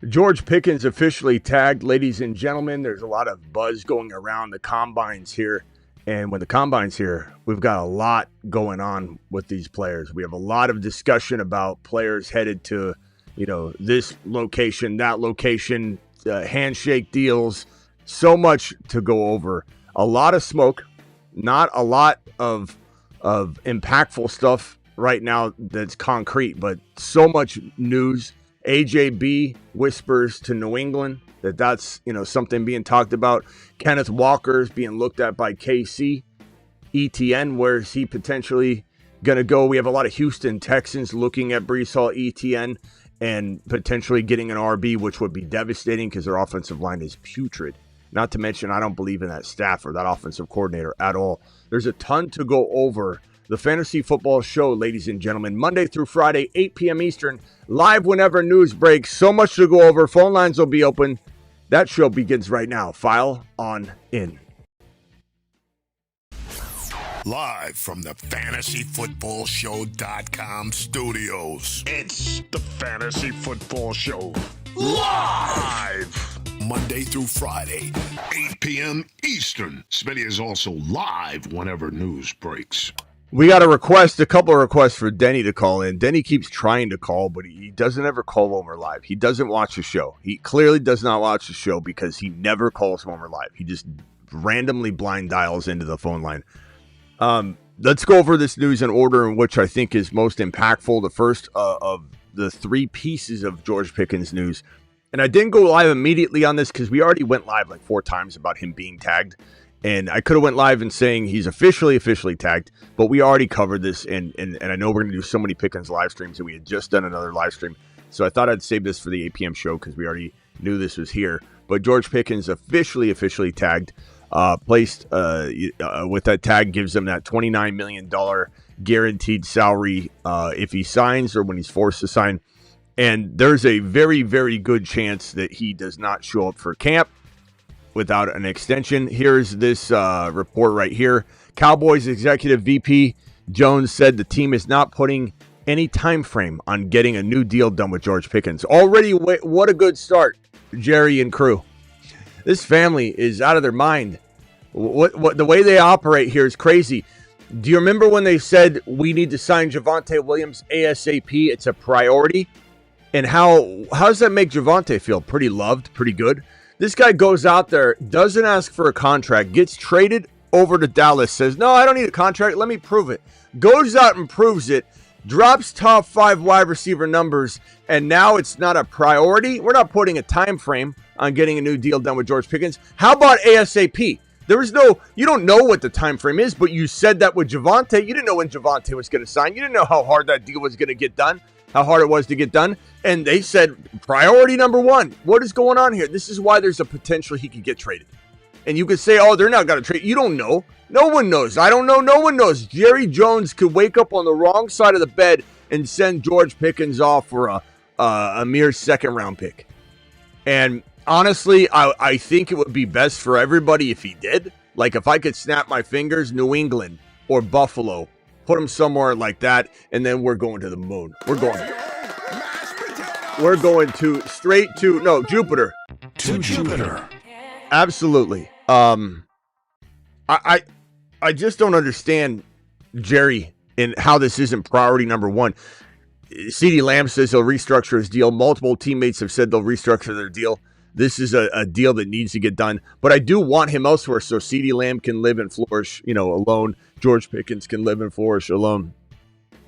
George Pickens officially tagged, ladies and gentlemen. There's a lot of buzz going around the combines here. And when the combine's here, we've got a lot going on with these players. We have a lot of discussion about players headed to, this location, that location, handshake deals. So much to go over. A lot of smoke, not a lot of impactful stuff right now that's concrete, but so much news. AJB whispers to New England that's something being talked about. Kenneth Walker's being looked at by KC. ETN, where's he potentially going to go? We have a lot of Houston Texans looking at Breece Hall, ETN, and potentially getting an RB, which would be devastating because their offensive line is putrid. Not to mention, I don't believe in that staff or that offensive coordinator at all. There's a ton to go over. The Fantasy Football Show, ladies and gentlemen, Monday through Friday, 8 p.m. Eastern, live whenever news breaks. So much to go over. Phone lines will be open. That show begins right now. File on in. Live from the FantasyFootballShow.com studios. It's the Fantasy Football Show. Live! Monday through Friday, 8 p.m. Eastern. Smitty is also live whenever news breaks. We got a couple of requests for Denny to call in. Denny keeps trying to call, but he doesn't ever call when we're live. He doesn't watch the show. He clearly does not watch the show because he never calls when we're live. He just randomly blind dials into the phone line. Let's go over this news in order in which I think is most impactful. The first of the three pieces of George Pickens news. And I didn't go live immediately on this because we already went live like 4 times about him being tagged. And I could have went live and saying he's officially tagged, but we already covered this, and I know we're going to do so many Pickens live streams, and we had just done another live stream, so I thought I'd save this for the 8 p.m. show because we already knew this was here. But George Pickens officially tagged, placed with that tag, gives him that $29 million guaranteed salary if he signs or when he's forced to sign, and there's a very, very good chance that he does not show up for camp without an extension. Here's this report right here. Cowboys executive VP Jones said the team is not putting any time frame on getting a new deal done with George Pickens. Already, what a good start, Jerry and crew. This family is out of their mind. What the way they operate here is crazy. Do you remember when they said we need to sign Javonte Williams ASAP? It's a priority. And how does that make Javonte feel? Pretty loved, pretty good. This guy goes out there, doesn't ask for a contract, gets traded over to Dallas, says, no, I don't need a contract, let me prove it. Goes out and proves it, drops top 5 wide receiver numbers, and now it's not a priority. We're not putting a time frame on getting a new deal done with George Pickens. How about ASAP? You don't know what the time frame is, but you said that with Javonte. You didn't know when Javonte was going to sign. You didn't know how hard that deal was going to get done. How hard it was to get done. And they said, priority number 1. What is going on here? This is why there's a potential he could get traded. And you could say, oh, they're not going to trade. You don't know. No one knows. I don't know. No one knows. Jerry Jones could wake up on the wrong side of the bed and send George Pickens off for a mere second-round pick. And honestly, I think it would be best for everybody if he did. Like if I could snap my fingers, New England or Buffalo, put him somewhere like that, and then we're going to the moon. We're going straight to Jupiter. To Jupiter. Absolutely. I just don't understand Jerry and how this isn't priority number 1. CeeDee Lamb says he'll restructure his deal. Multiple teammates have said they'll restructure their deal. This is a deal that needs to get done. But I do want him elsewhere so CeeDee Lamb can live and flourish, alone. George Pickens can live and flourish alone.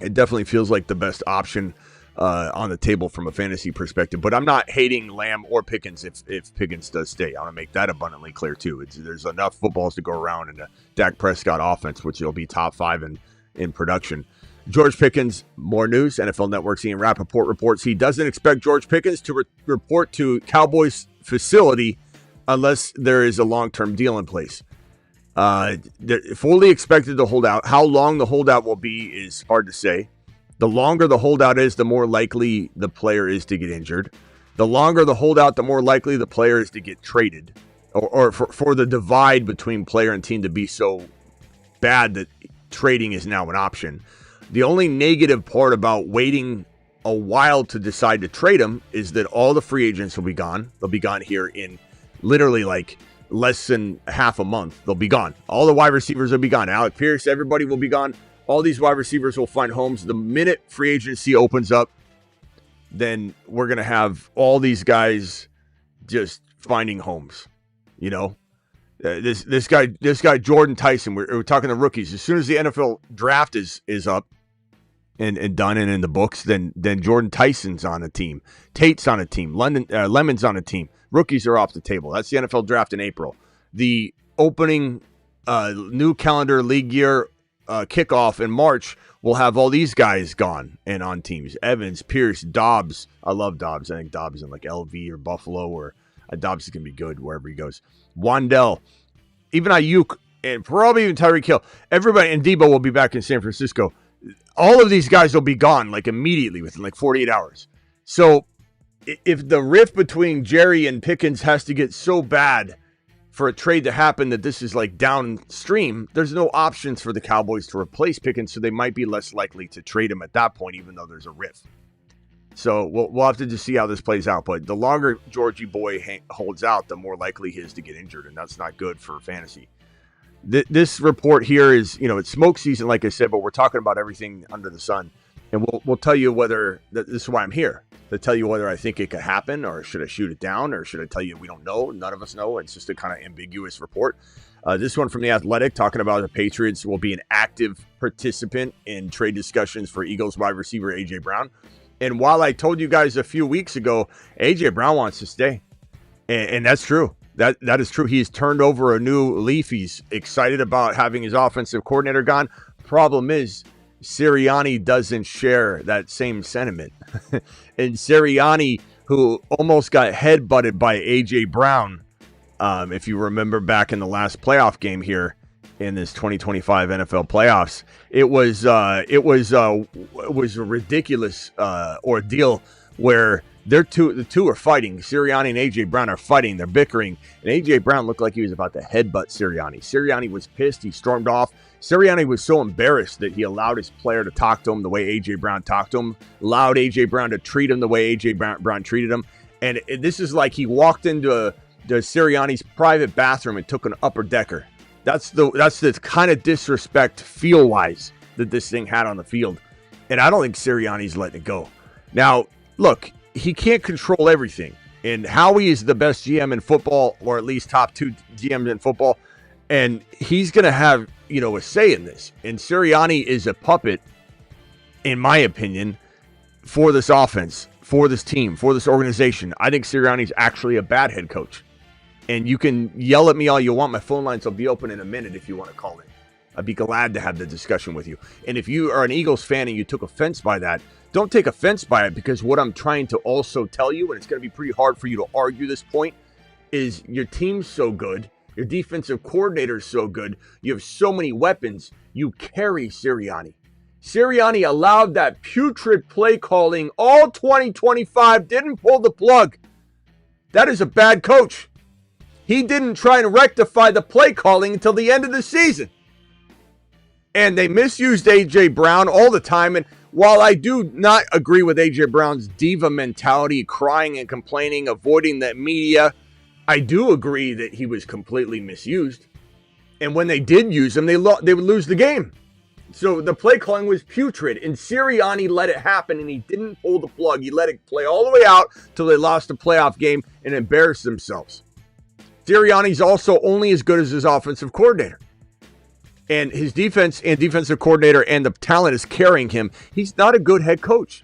It definitely feels like the best option on the table from a fantasy perspective. But I'm not hating Lamb or Pickens if Pickens does stay. I want to make that abundantly clear, too. There's enough footballs to go around in the Dak Prescott offense, which will be top 5 in production. George Pickens, more news. NFL Network's Ian Rappaport reports he doesn't expect George Pickens to report to Cowboys facility unless there is a long-term deal in place. They're fully expected to hold out. How long the holdout will be is hard to say. The longer the holdout is, the more likely the player is to get injured. The longer the holdout, the more likely the player is to get traded, or for the divide between player and team to be so bad that trading is now an option. The only negative part about waiting a while to decide to trade him is that all the free agents will be gone. They'll be gone here in literally like less than half a month. They'll be gone. All the wide receivers will be gone. Alec Pierce, everybody will be gone. All these wide receivers will find homes. The minute free agency opens up, then we're going to have all these guys just finding homes. You know, this guy Jordan Tyson, we're talking to rookies. As soon as the NFL draft is up and done and in the books, then Jordan Tyson's on a team. Tate's on a team. Lemon's on a team. Rookies are off the table. That's the NFL draft in April. The opening new calendar league year kickoff in March will have all these guys gone and on teams. Evans, Pierce, Dobbs. I love Dobbs. I think Dobbs in like LV or Buffalo, or Dobbs is going to be good wherever he goes. Wandell, even Ayuk, and probably even Tyreek Hill. Everybody, and Debo will be back in San Francisco. All of these guys will be gone like immediately within like 48 hours. So if the rift between Jerry and Pickens has to get so bad for a trade to happen that this is like downstream, there's no options for the Cowboys to replace Pickens, so they might be less likely to trade him at that point, even though there's a rift. So we'll have to just see how this plays out. But the longer Georgie Boy holds out, the more likely he is to get injured, and that's not good for fantasy. This report here is, it's smoke season, like I said, but we're talking about everything under the sun. And we'll tell you whether, this is why I'm here, to tell you whether I think it could happen, or should I shoot it down, or should I tell you we don't know? None of us know. It's just a kind of ambiguous report. This one from The Athletic, talking about the Patriots will be an active participant in trade discussions for Eagles wide receiver A.J. Brown. And while I told you guys a few weeks ago, A.J. Brown wants to stay. And that's true. That is true. He's turned over a new leaf. He's excited about having his offensive coordinator gone. Problem is, Sirianni doesn't share that same sentiment. And Sirianni, who almost got headbutted by A.J. Brown, if you remember back in the last playoff game here in this 2025 NFL playoffs, it was a ridiculous ordeal where the two are fighting. Sirianni and A.J. Brown are fighting. They're bickering. And A.J. Brown looked like he was about to headbutt Sirianni. Sirianni was pissed. He stormed off. Sirianni was so embarrassed that he allowed his player to talk to him the way A.J. Brown talked to him, allowed A.J. Brown to treat him the way A.J. Brown treated him. And this is like he walked into Sirianni's private bathroom and took an upper decker. That's the kind of disrespect feel-wise that this thing had on the field. And I don't think Sirianni's letting it go. Now, look, he can't control everything. And Howie is the best GM in football, or at least top 2 GMs in football. And he's going to have, a say in this. And Sirianni is a puppet, in my opinion, for this offense, for this team, for this organization. I think Sirianni's actually a bad head coach. And you can yell at me all you want. My phone lines will be open in a minute if you want to call in. I'd be glad to have the discussion with you. And if you are an Eagles fan and you took offense by that, don't take offense by it, because what I'm trying to also tell you, and it's going to be pretty hard for you to argue this point, is your team's so good, your defensive coordinator is so good, you have so many weapons, you carry Sirianni. Sirianni allowed that putrid play calling all 2025, didn't pull the plug. That is a bad coach. He didn't try and rectify the play calling until the end of the season. And they misused A.J. Brown all the time. And while I do not agree with A.J. Brown's diva mentality, crying and complaining, avoiding the media, I do agree that he was completely misused. And when they did use him, they would lose the game. So the play calling was putrid. And Sirianni let it happen, and he didn't pull the plug. He let it play all the way out till they lost a playoff game and embarrassed themselves. Sirianni's also only as good as his offensive coordinator. And his defense and defensive coordinator and the talent is carrying him. He's not a good head coach.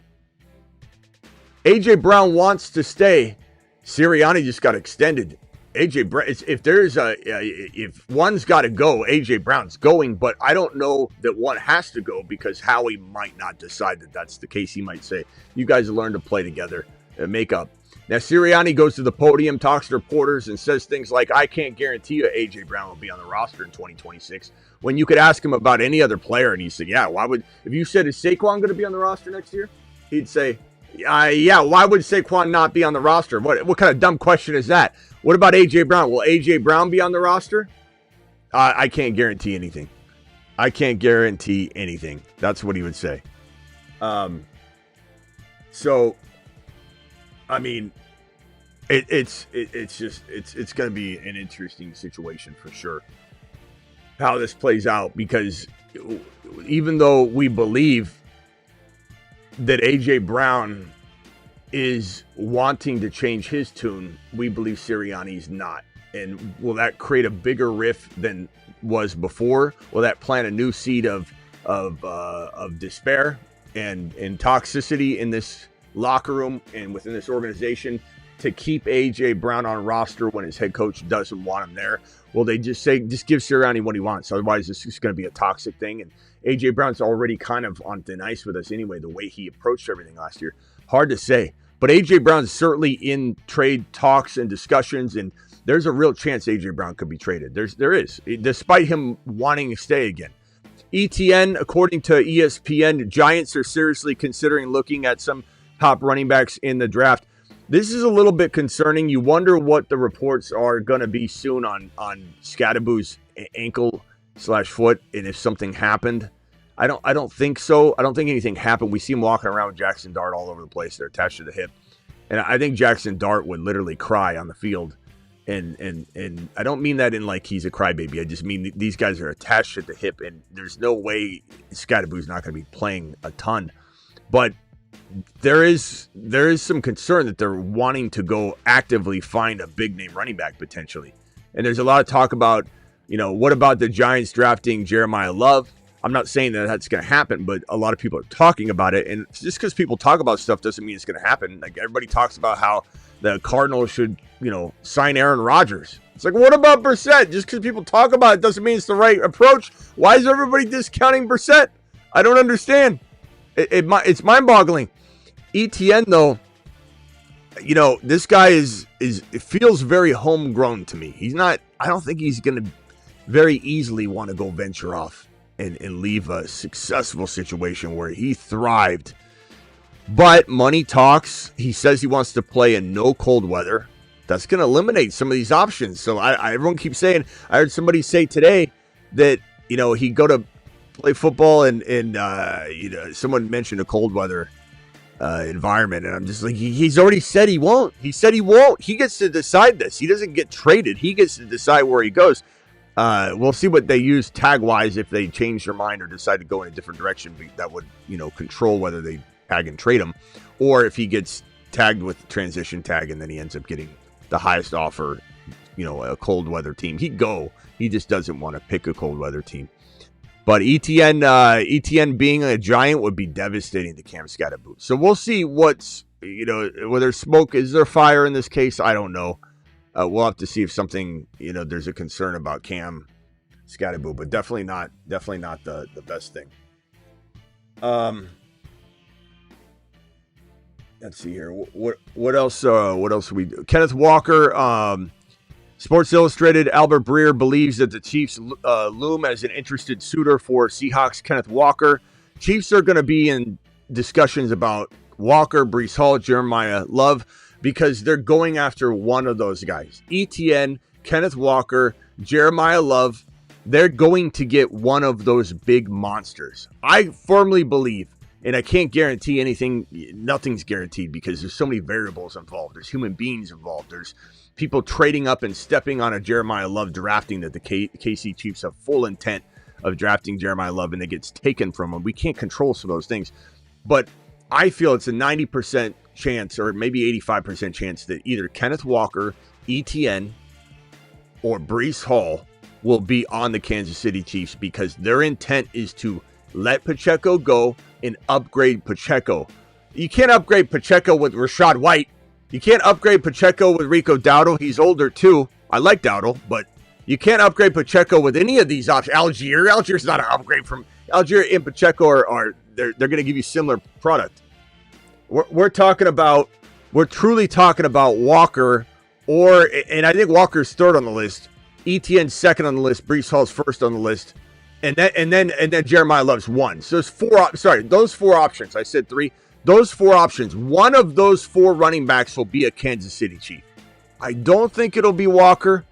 A.J. Brown wants to stay. Sirianni just got extended. A.J. Brown, if one's got to go, A.J. Brown's going. But I don't know that one has to go, because Howie might not decide that that's the case. He might say, you guys learn to play together and make up. Now, Sirianni goes to the podium, talks to reporters, and says things like, I can't guarantee you A.J. Brown will be on the roster in 2026. When you could ask him about any other player, and he said, if you said, is Saquon going to be on the roster next year? He'd say, why would Saquon not be on the roster? What kind of dumb question is that? What about A.J. Brown? Will A.J. Brown be on the roster? I can't guarantee anything. I can't guarantee anything. That's what he would say. So, I mean, it's going to be an interesting situation for sure. How this plays out, because even though we believe that AJ Brown is wanting to change his tune, we believe Sirianni's not. And will that create a bigger rift than was before? Will that plant a new seed of despair and toxicity in this locker room and within this organization to keep AJ Brown on roster when his head coach doesn't want him there? Will they just say, just give Sirianni what he wants? Otherwise, this is going to be a toxic thing. And AJ Brown's already kind of on thin ice with us anyway, the way he approached everything last year. Hard to say. But AJ Brown's certainly in trade talks and discussions, and there's a real chance AJ Brown could be traded. There is, despite him wanting to stay again. ETN, according to ESPN, Giants are seriously considering looking at some top running backs in the draft. This is a little bit concerning. You wonder what the reports are going to be soon on Scadaboo's ankle/foot, and if something happened. I don't think so. I don't think anything happened. We see him walking around with Jackson Dart all over the place. They're attached to the hip. And I think Jackson Dart would literally cry on the field. And I don't mean that in like he's a crybaby. I just mean these guys are attached at the hip, and there's no way Scadaboo's not going to be playing a ton. But there is some concern that they're wanting to go actively find a big name running back potentially. And there's a lot of talk about, what about the Giants drafting Jeremiah Love? I'm not saying that that's going to happen, but a lot of people are talking about it. And just because people talk about stuff doesn't mean it's going to happen. Like, everybody talks about how the Cardinals should, sign Aaron Rodgers. It's like, what about Brissett? Just because people talk about it doesn't mean it's the right approach. Why is everybody discounting Brissett? I don't understand. It's mind-boggling. ETN, though, this guy it feels very homegrown to me. I don't think he's going to very easily want to go venture off and leave a successful situation where he thrived. But money talks. He says he wants to play in no cold weather. That's going to eliminate some of these options. So everyone keeps saying, I heard somebody say today that, he'd go to play football and someone mentioned a cold weather environment. And I'm just like, he's already said he won't. He said he won't. He gets to decide this. He doesn't get traded. He gets to decide where he goes. We'll see what they use tag-wise if they change their mind or decide to go in a different direction. That would, control whether they tag and trade him, or if he gets tagged with the transition tag and then he ends up getting the highest offer, a cold weather team. He'd go. He just doesn't want to pick a cold weather team. But ETN being a Giant would be devastating to Cam Scadaboo. So we'll see what's, whether smoke, is there fire in this case? I don't know. We'll have to see if something, there's a concern about Cam Scadaboo, but definitely not the best thing. Let's see here. What else? What else we do? Kenneth Walker, Sports Illustrated. Albert Breer believes that the Chiefs loom as an interested suitor for Seahawks Kenneth Walker. Chiefs are going to be in discussions about Walker, Breece Hall, Jeremiah Love, because they're going after one of those guys. ETN, Kenneth Walker, Jeremiah Love, they're going to get one of those big monsters. I firmly believe, and I can't guarantee anything, nothing's guaranteed because there's so many variables involved. There's human beings involved. There's people trading up and stepping on a Jeremiah Love drafting that the KC Chiefs have full intent of drafting Jeremiah Love, and it gets taken from them. We can't control some of those things. But I feel it's a 90% chance or maybe 85% chance that either Kenneth Walker, ETN, or Breece Hall will be on the Kansas City Chiefs because their intent is to let Pacheco go and upgrade Pacheco. You can't upgrade Pacheco with Rashad White. You can't upgrade Pacheco with Rico Dowdle. He's older too. I like Dowdle, but you can't upgrade Pacheco with any of these options. Allgeier's not an upgrade from Allgeier and Pacheco are they're going to give you similar product. We're truly talking about Walker, and I think Walker's third on the list, ETN's second on the list, Breece Hall's first on the list, and then Jeremiah Love's one. So those four options. I said three. Those four options. One of those four running backs will be a Kansas City Chief. I don't think it'll be Walker,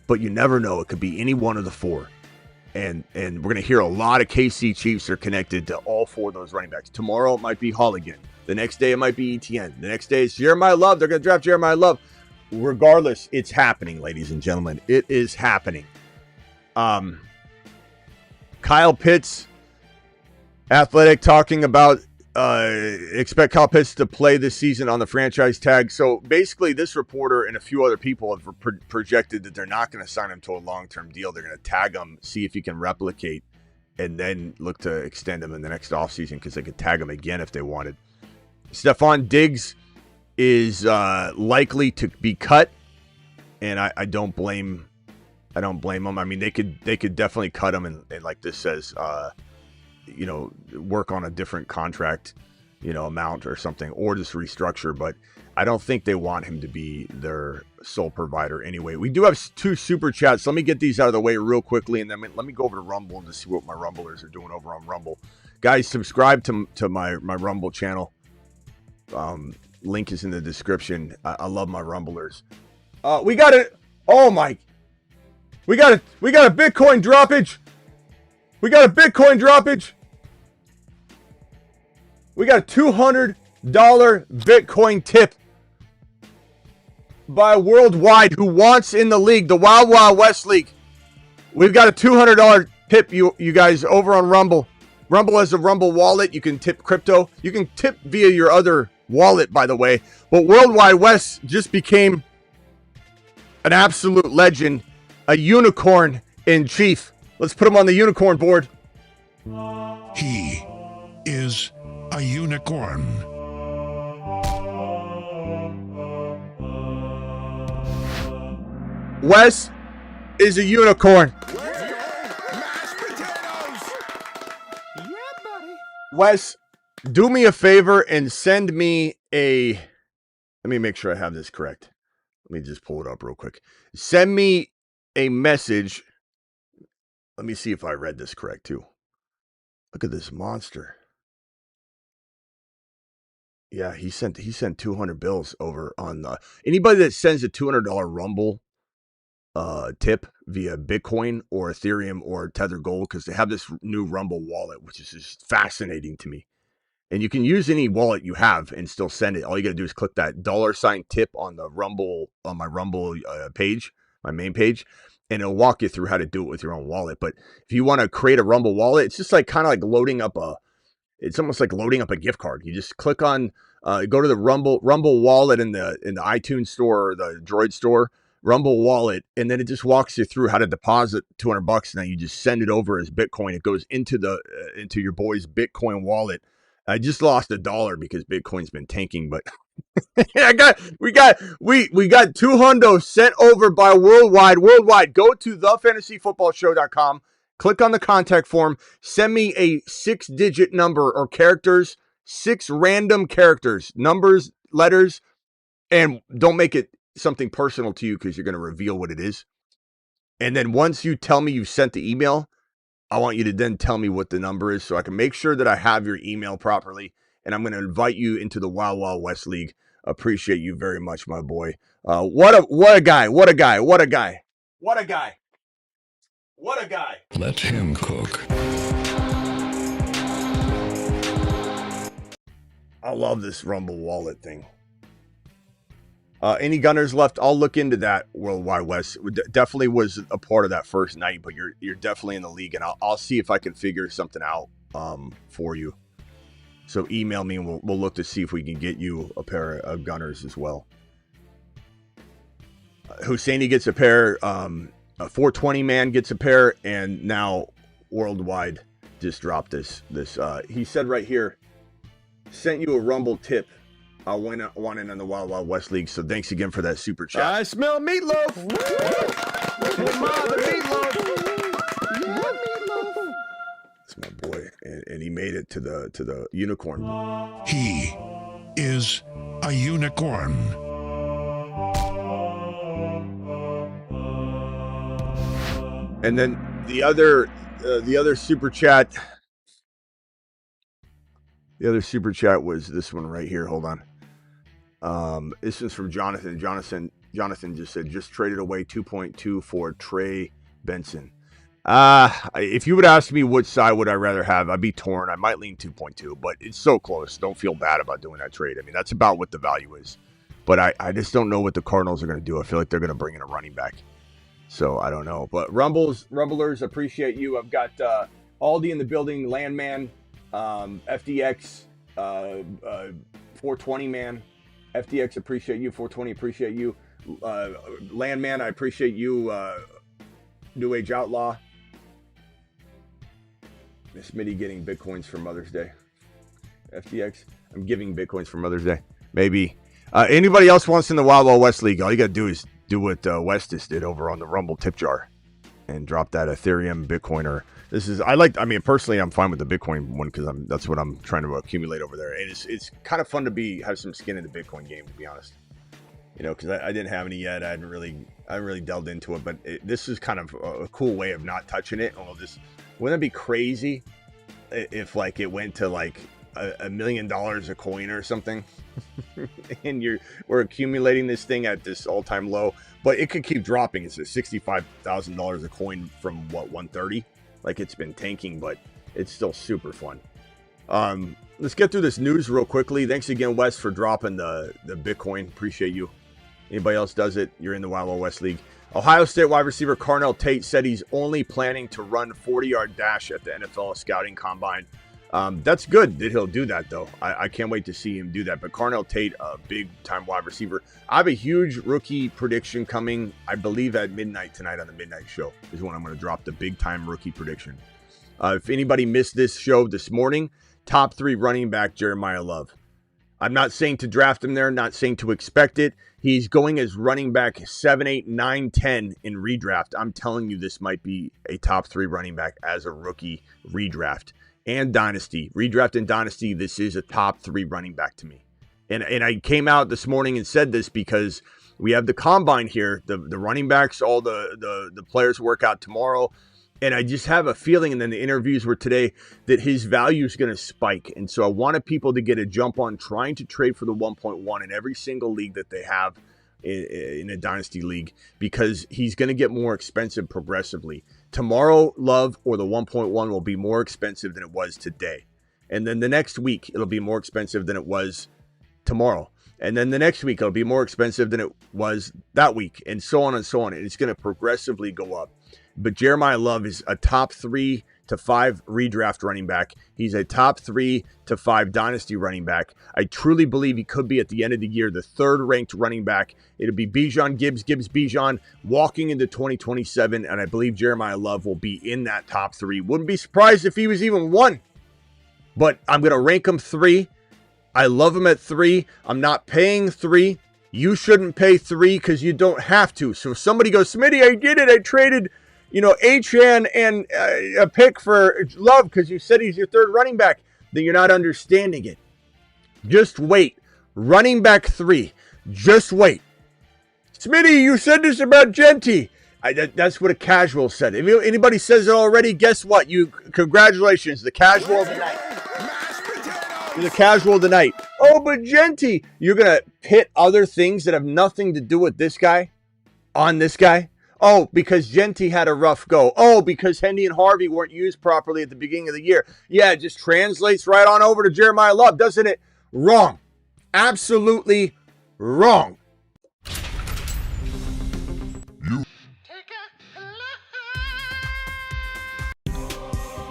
but you never know. It could be any one of the four. And we're going to hear a lot of KC Chiefs are connected to all four of those running backs. Tomorrow it might be Hall again. The next day it might be ETN. The next day it's Jeremiah Love. They're going to draft Jeremiah Love. Regardless, it's happening, ladies and gentlemen. It is happening. Kyle Pitts, Athletic, talking about expect Kyle Pitts to play this season on the franchise tag. So basically, this reporter and a few other people have projected that they're not going to sign him to a long-term deal. They're going to tag him, see if he can replicate, and then look to extend him in the next offseason because they could tag him again if they wanted. Stephon Diggs is likely to be cut, and I don't blame him. I mean, they could definitely cut him and like this says, work on a different contract, amount or something, or just restructure. But I don't think they want him to be their sole provider anyway. We do have 2 super chats. Let me get these out of the way real quickly, and then let me go over to Rumble and just see what my Rumblers are doing over on Rumble. Guys, subscribe to my Rumble channel. Link is in the description. I love my Rumblers. We got a Bitcoin droppage. We got a $200 Bitcoin tip by Worldwide, who wants in the league, the Wild Wild West League. We've got a $200 tip, you guys, over on Rumble. Rumble has a Rumble wallet. You can tip crypto. You can tip via your other wallet, by the way. But Worldwide West just became an absolute legend, a unicorn in chief. Let's put him on the unicorn board. He is a unicorn. Wes is a unicorn. Mashed potatoes. Yeah, buddy. Wes, do me a favor and send me a... Let me make sure I have this correct. Let me just pull it up real quick. Send me a message. Let me see if I read this correct, too. Look at this monster. Yeah, he sent 200 bills over on the... Anybody that sends a $200 Rumble tip via Bitcoin or Ethereum or Tether Gold, because they have this new Rumble wallet, which is just fascinating to me. And you can use any wallet you have and still send it. All you got to do is click that $ tip on the Rumble, on my Rumble page, my main page, and it'll walk you through how to do it with your own wallet. But if you want to create a Rumble wallet, it's just like kind of like loading up it's almost like loading up a gift card. You just click on, go to the Rumble wallet in the iTunes store or the Droid store, Rumble wallet, and then it just walks you through how to deposit $200, and then you just send it over as Bitcoin. It goes into into your boy's Bitcoin wallet. I just lost $1 because Bitcoin's been tanking, but we got 200 sent over by Worldwide. Worldwide, go to thefantasyfootballshow.com, click on the contact form, send me a 6-digit number or characters, 6 random characters, numbers, letters, and don't make it something personal to you because you're going to reveal what it is. And then once you tell me you sent the email, I want you to then tell me what the number is so I can make sure that I have your email properly. And I'm going to invite you into the Wild Wild West League. Appreciate you very much, my boy. What a guy. Let him cook. I love this Rumble wallet thing. Any Gunners left? I'll look into that. Worldwide West definitely was a part of that first night, but you're definitely in the league, and I'll see if I can figure something out for you. So email me, and we'll look to see if we can get you a pair of Gunners as well. Husseini gets a pair. A 420 man gets a pair, and now Worldwide just dropped this. He said right here, sent you a Rumble tip. I went in on the Wild Wild West League, so thanks again for that super chat. I smell meatloaf. Hey, Ma, the meatloaf. Yeah, meatloaf. That's my boy, and he made it to the unicorn. He is a unicorn. And then the other super chat. The other super chat was this one right here. Hold on. This is from Jonathan. Jonathan just said, just traded away 2.2 for Trey Benson. If you would ask me which side would I rather have, I'd be torn. I might lean 2.2, but it's so close. Don't feel bad about doing that trade. I mean, that's about what the value is. But I just don't know what the Cardinals are going to do. I feel like they're going to bring in a running back. So I don't know. But Rumblers, appreciate you. I've got Aldi in the building, Landman, FDX, 420 man. FDX, appreciate you. 420, appreciate you. Landman, I appreciate you. New Age Outlaw. Miss Smitty getting Bitcoins for Mother's Day. FTX, I'm giving Bitcoins for Mother's Day. Maybe. Anybody else wants in the Wild Wild West League, all you got to do is do what Westis did over on the Rumble tip jar and drop that Ethereum Bitcoiner. Personally, I'm fine with the Bitcoin one because that's what I'm trying to accumulate over there. And it's kind of fun to have some skin in the Bitcoin game, to be honest. You know, because I didn't have any yet. I haven't really delved into it, but this is kind of a cool way of not touching it. Wouldn't it be crazy if like it went to like $1 million a coin or something, and we're accumulating this thing at this all-time low, but it could keep dropping. It's at $65,000 a coin from what, 130? Like, it's been tanking, but it's still super fun. Let's get through this news real quickly. Thanks again, Wes, for dropping the Bitcoin. Appreciate you. Anybody else does it, you're in the Wild Wild West League. Ohio State wide receiver Carnell Tate said he's only planning to run 40-yard dash at the NFL scouting combine. That's good that he'll do that, though. I can't wait to see him do that. But Carnell Tate, a big-time wide receiver. I have a huge rookie prediction coming, I believe, at midnight tonight on the Midnight Show is when I'm going to drop the big-time rookie prediction. If anybody missed this show this morning, top 3 running back Jeremiah Love. I'm not saying to draft him there, not saying to expect it. He's going as running back 7, 8, 9, 10 in redraft. I'm telling you, this might be a top 3 running back as a rookie redraft. And Dynasty. Redraft and Dynasty, this is a top 3 running back to me. And I came out this morning and said this because we have the combine here. The running backs, all the players work out tomorrow. And I just have a feeling, and then the interviews were today, that his value is going to spike. And so I wanted people to get a jump on trying to trade for the 1.1 in every single league that they have in a Dynasty league, because he's going to get more expensive progressively. Tomorrow, Love or the 1.1 will be more expensive than it was today. And then the next week, it'll be more expensive than it was tomorrow. And then the next week, it'll be more expensive than it was that week, and so on and so on. And it's going to progressively go up. But Jeremiah Love is a top 3 to 5 redraft running back. He's a top 3 to 5 dynasty running back. I truly believe he could be at the end of the year the 3rd ranked running back. It'll be Bijan, Gibbs, Bijan walking into 2027, and I believe Jeremiah Love will be in that top 3. Wouldn't be surprised if he was even 1. But I'm going to rank him 3. I love him at 3. I'm not paying 3. You shouldn't pay 3 because you don't have to. So if somebody goes, Smitty, I did it. I traded Achan and a pick for Love because you said he's your 3rd running back, then you're not understanding it. Just wait. Running back 3. Just wait. Smitty, you said this about Genty. That's what a casual said. If anybody says it already, guess what? Congratulations, the casual of the night. You're the casual of the night. Oh, but Genty, you're going to pit other things that have nothing to do with this guy on this guy? Oh, because Genty had a rough go. Oh, because Hendy and Harvey weren't used properly at the beginning of the year. Yeah, it just translates right on over to Jeremiah Love, doesn't it? Wrong. Absolutely wrong.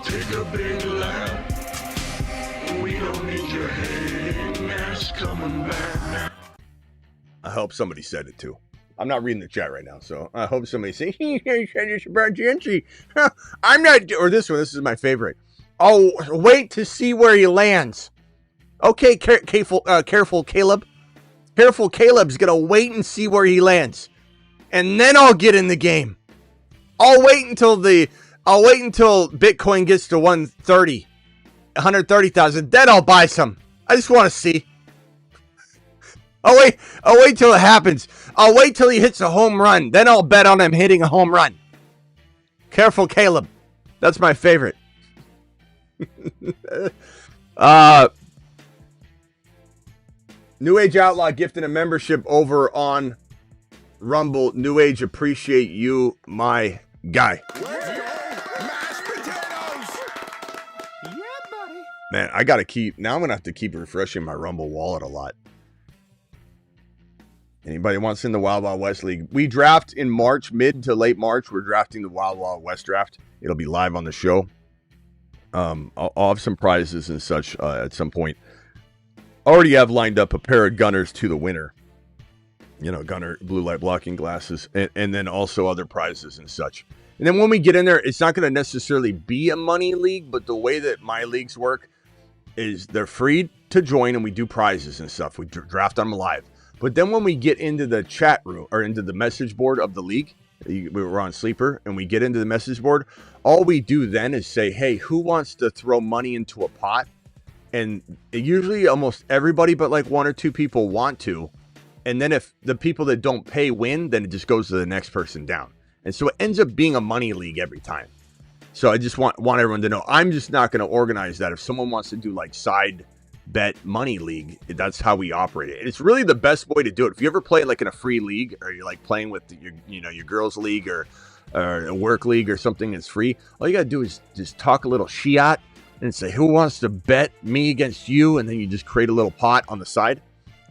Take a big lap. We don't need your hating ass coming back now. I hope somebody said it too. I'm not reading the chat right now, so I hope somebody says, he said it's about Genty. I'm not, or this one, this is my favorite. Oh, wait to see where he lands. Okay, careful, Caleb. Careful, Caleb's going to wait and see where he lands. And then I'll get in the game. I'll wait until Bitcoin gets to 130,000. Then I'll buy some. I just want to see. I'll wait till it happens. I'll wait till he hits a home run. Then I'll bet on him hitting a home run. Careful, Caleb. That's my favorite. New Age Outlaw gifting a membership over on Rumble. New Age, appreciate you, my guy. Man, I'm going to have to keep refreshing my Rumble wallet a lot. Anybody wants in the Wild Wild West League? We draft in March, mid to late March. We're drafting the Wild Wild West draft. It'll be live on the show. I'll have some prizes and such at some point. Already have lined up a pair of Gunners to the winner. You know, Gunner blue light blocking glasses, and then also other prizes and such. And then when we get in there, it's not going to necessarily be a money league, but the way that my leagues work is they're free to join, and we do prizes and stuff. We draft them live. But then when we get into the chat room or into the message board of the league, we're on Sleeper, and we get into the message board, all we do then is say, hey, who wants to throw money into a pot? And usually almost everybody but like one or two people want to. And then if the people that don't pay win, then it just goes to the next person down. And so it ends up being a money league every time. So I just want everyone to know, I'm just not going to organize that. If someone wants to do like side bet money league, that's how we operate it. And it's really the best way to do it. If you ever play like in a free league, or you're like playing with your girls league or a work league or something that's free, all you got to do is just talk a little shiat and say, who wants to bet me against you? And then you just create a little pot on the side.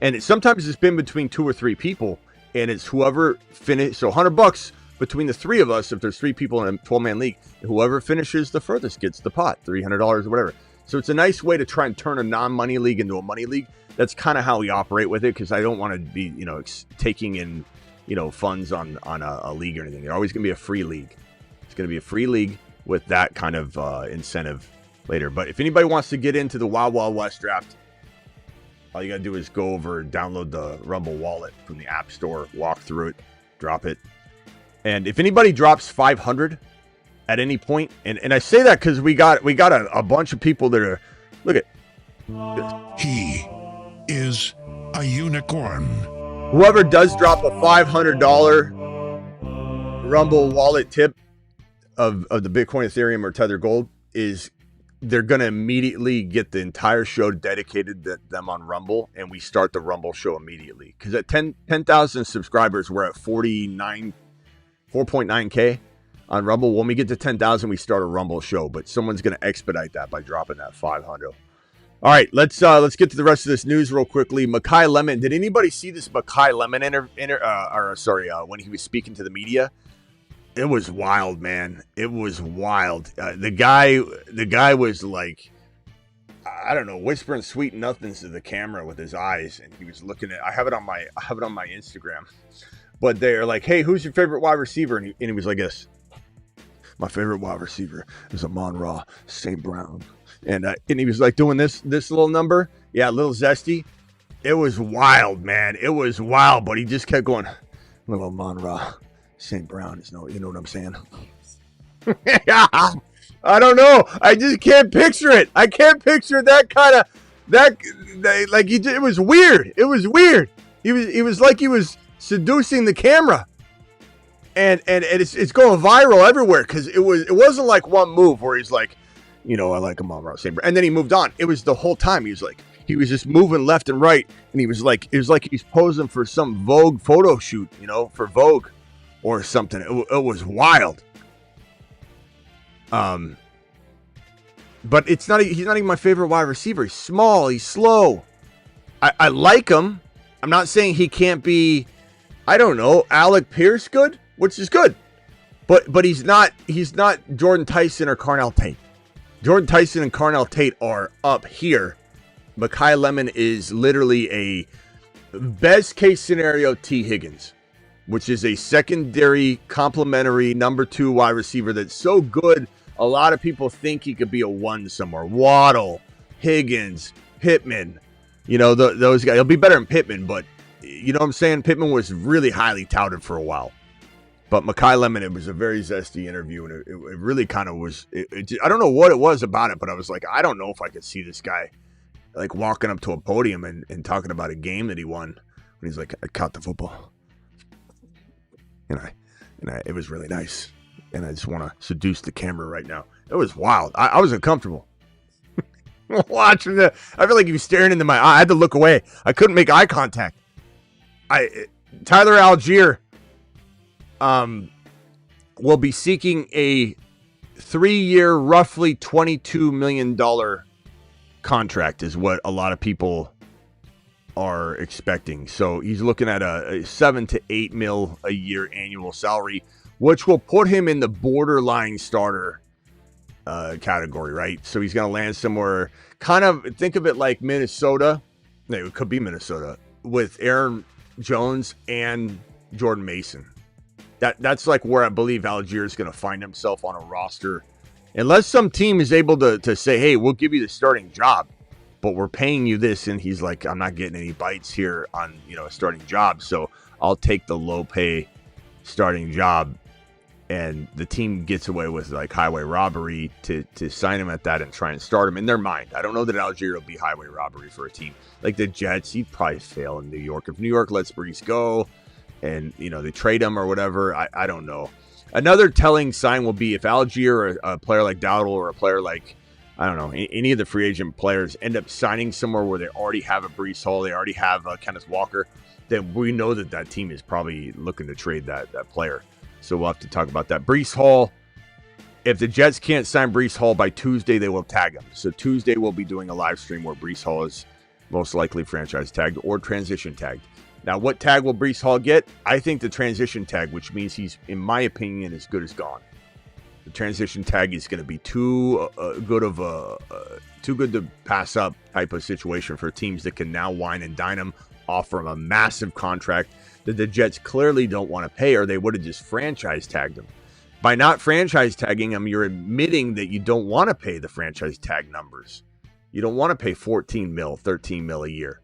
And sometimes it's been between 2 or 3 people, and it's whoever finishes. So $100 between the 3 of us, if there's 3 people in a 12-man league, whoever finishes the furthest gets the pot, $300 or whatever. So it's a nice way to try and turn a non-money league into a money league. That's kind of how we operate with it, because I don't want to be, taking in, funds on a league or anything. They're always going to be a free league. It's going to be a free league with that kind of incentive later. But if anybody wants to get into the Wild Wild West draft, all you got to do is go over and download the Rumble wallet from the App Store, walk through it, drop it. And if anybody drops 500 at any point, and I say that because we got a bunch of people that are, look at this. He is a unicorn. Whoever does drop a $500 Rumble wallet tip of the Bitcoin, Ethereum, or Tether Gold they're going to immediately get the entire show dedicated to them on Rumble, and we start the Rumble show immediately. Because at 10,000 subscribers, we're at 4.9K on Rumble. When we get to 10,000, we start a Rumble show, but someone's going to expedite that by dropping that 500. All right, let's get to the rest of this news real quickly. Malachi Lemon. Did anybody see this Malachi Lemon when he was speaking to the media? It was wild, man. It was wild. The guy was like, I don't know, whispering sweet nothings to the camera with his eyes, and he was looking at. I have it on my Instagram, but they're like, "Hey, who's your favorite wide receiver?" And he was like this. My favorite wide receiver is Amon-Ra St. Brown, and he was like doing this little number, yeah, a little zesty. It was wild, man. It was wild, but he just kept going, little Amon-Ra St. Brown is you know what I'm saying? Yeah, I don't know. I just can't picture it. I can't picture that kind of like it was weird. It was weird. He was like he was seducing the camera, and it's going viral everywhere because it wasn't like one move where he's like, I like him on St. Brown, and then he moved on. It was the whole time he was just moving left and right, and it was like he's posing for some Vogue photo shoot, for Vogue or something. It was wild. But he's not even my favorite wide receiver. He's small. He's slow. I like him. I'm not saying he can't be, I don't know, Alec Pierce good, which is good. But he's not Jordan Tyson or Carnell Tate. Jordan Tyson and Carnell Tate are up here. Malachi Lemon is literally a best case scenario T. Higgins, which is a secondary complementary number 2 wide receiver that's so good. A lot of people think he could be a 1 somewhere. Waddle, Higgins, Pittman, those guys. He'll be better than Pittman, but you know what I'm saying? Pittman was really highly touted for a while. But Malachi Lemon, it was a very zesty interview, and it really kind of was. I don't know what it was about it, but I was like, I don't know if I could see this guy like walking up to a podium and talking about a game that he won when he's like, I caught the football. And it was really nice. And I just want to seduce the camera right now. It was wild. I was uncomfortable. Watching that. I feel like he was staring into my eye. I had to look away. I couldn't make eye contact. Tyler Allgeier will be seeking a 3-year, roughly $22 million contract is what a lot of people are expecting. So he's looking at a 7 to 8 mil a year annual salary, which will put him in the borderline starter category, right? So he's going to land somewhere, kind of think of it like Minnesota. No, it could be Minnesota with Aaron Jones and Jordan Mason. That's like where I believe Allgeier is going to find himself on a roster, unless some team is able to say, hey, we'll give you the starting job, but we're paying you this. And he's like, I'm not getting any bites here on, a starting job. So I'll take the low pay starting job. And the team gets away with like highway robbery to sign him at that and try and start him in their mind. I don't know that Allgeier will be highway robbery for a team like the Jets. He'd probably fail in New York. If New York lets Breece go and, they trade him or whatever, I don't know. Another telling sign will be if Allgeier or a player like Dowdle or a player like, I don't know, any of the free agent players end up signing somewhere where they already have a Breece Hall, they already have Kenneth Walker, then we know that team is probably looking to trade that player. So we'll have to talk about that. Breece Hall, if the Jets can't sign Breece Hall by Tuesday, they will tag him. So Tuesday we'll be doing a live stream where Breece Hall is most likely franchise tagged or transition tagged. Now, what tag will Breece Hall get? I think the transition tag, which means he's, in my opinion, as good as gone. The transition tag is going to be too good to pass up type of situation for teams that can now wine and dine him, offer him a massive contract that the Jets clearly don't want to pay, or they would have just franchise tagged him. By not franchise tagging him, you're admitting that you don't want to pay the franchise tag numbers. You don't want to pay 14 mil, 13 mil a year.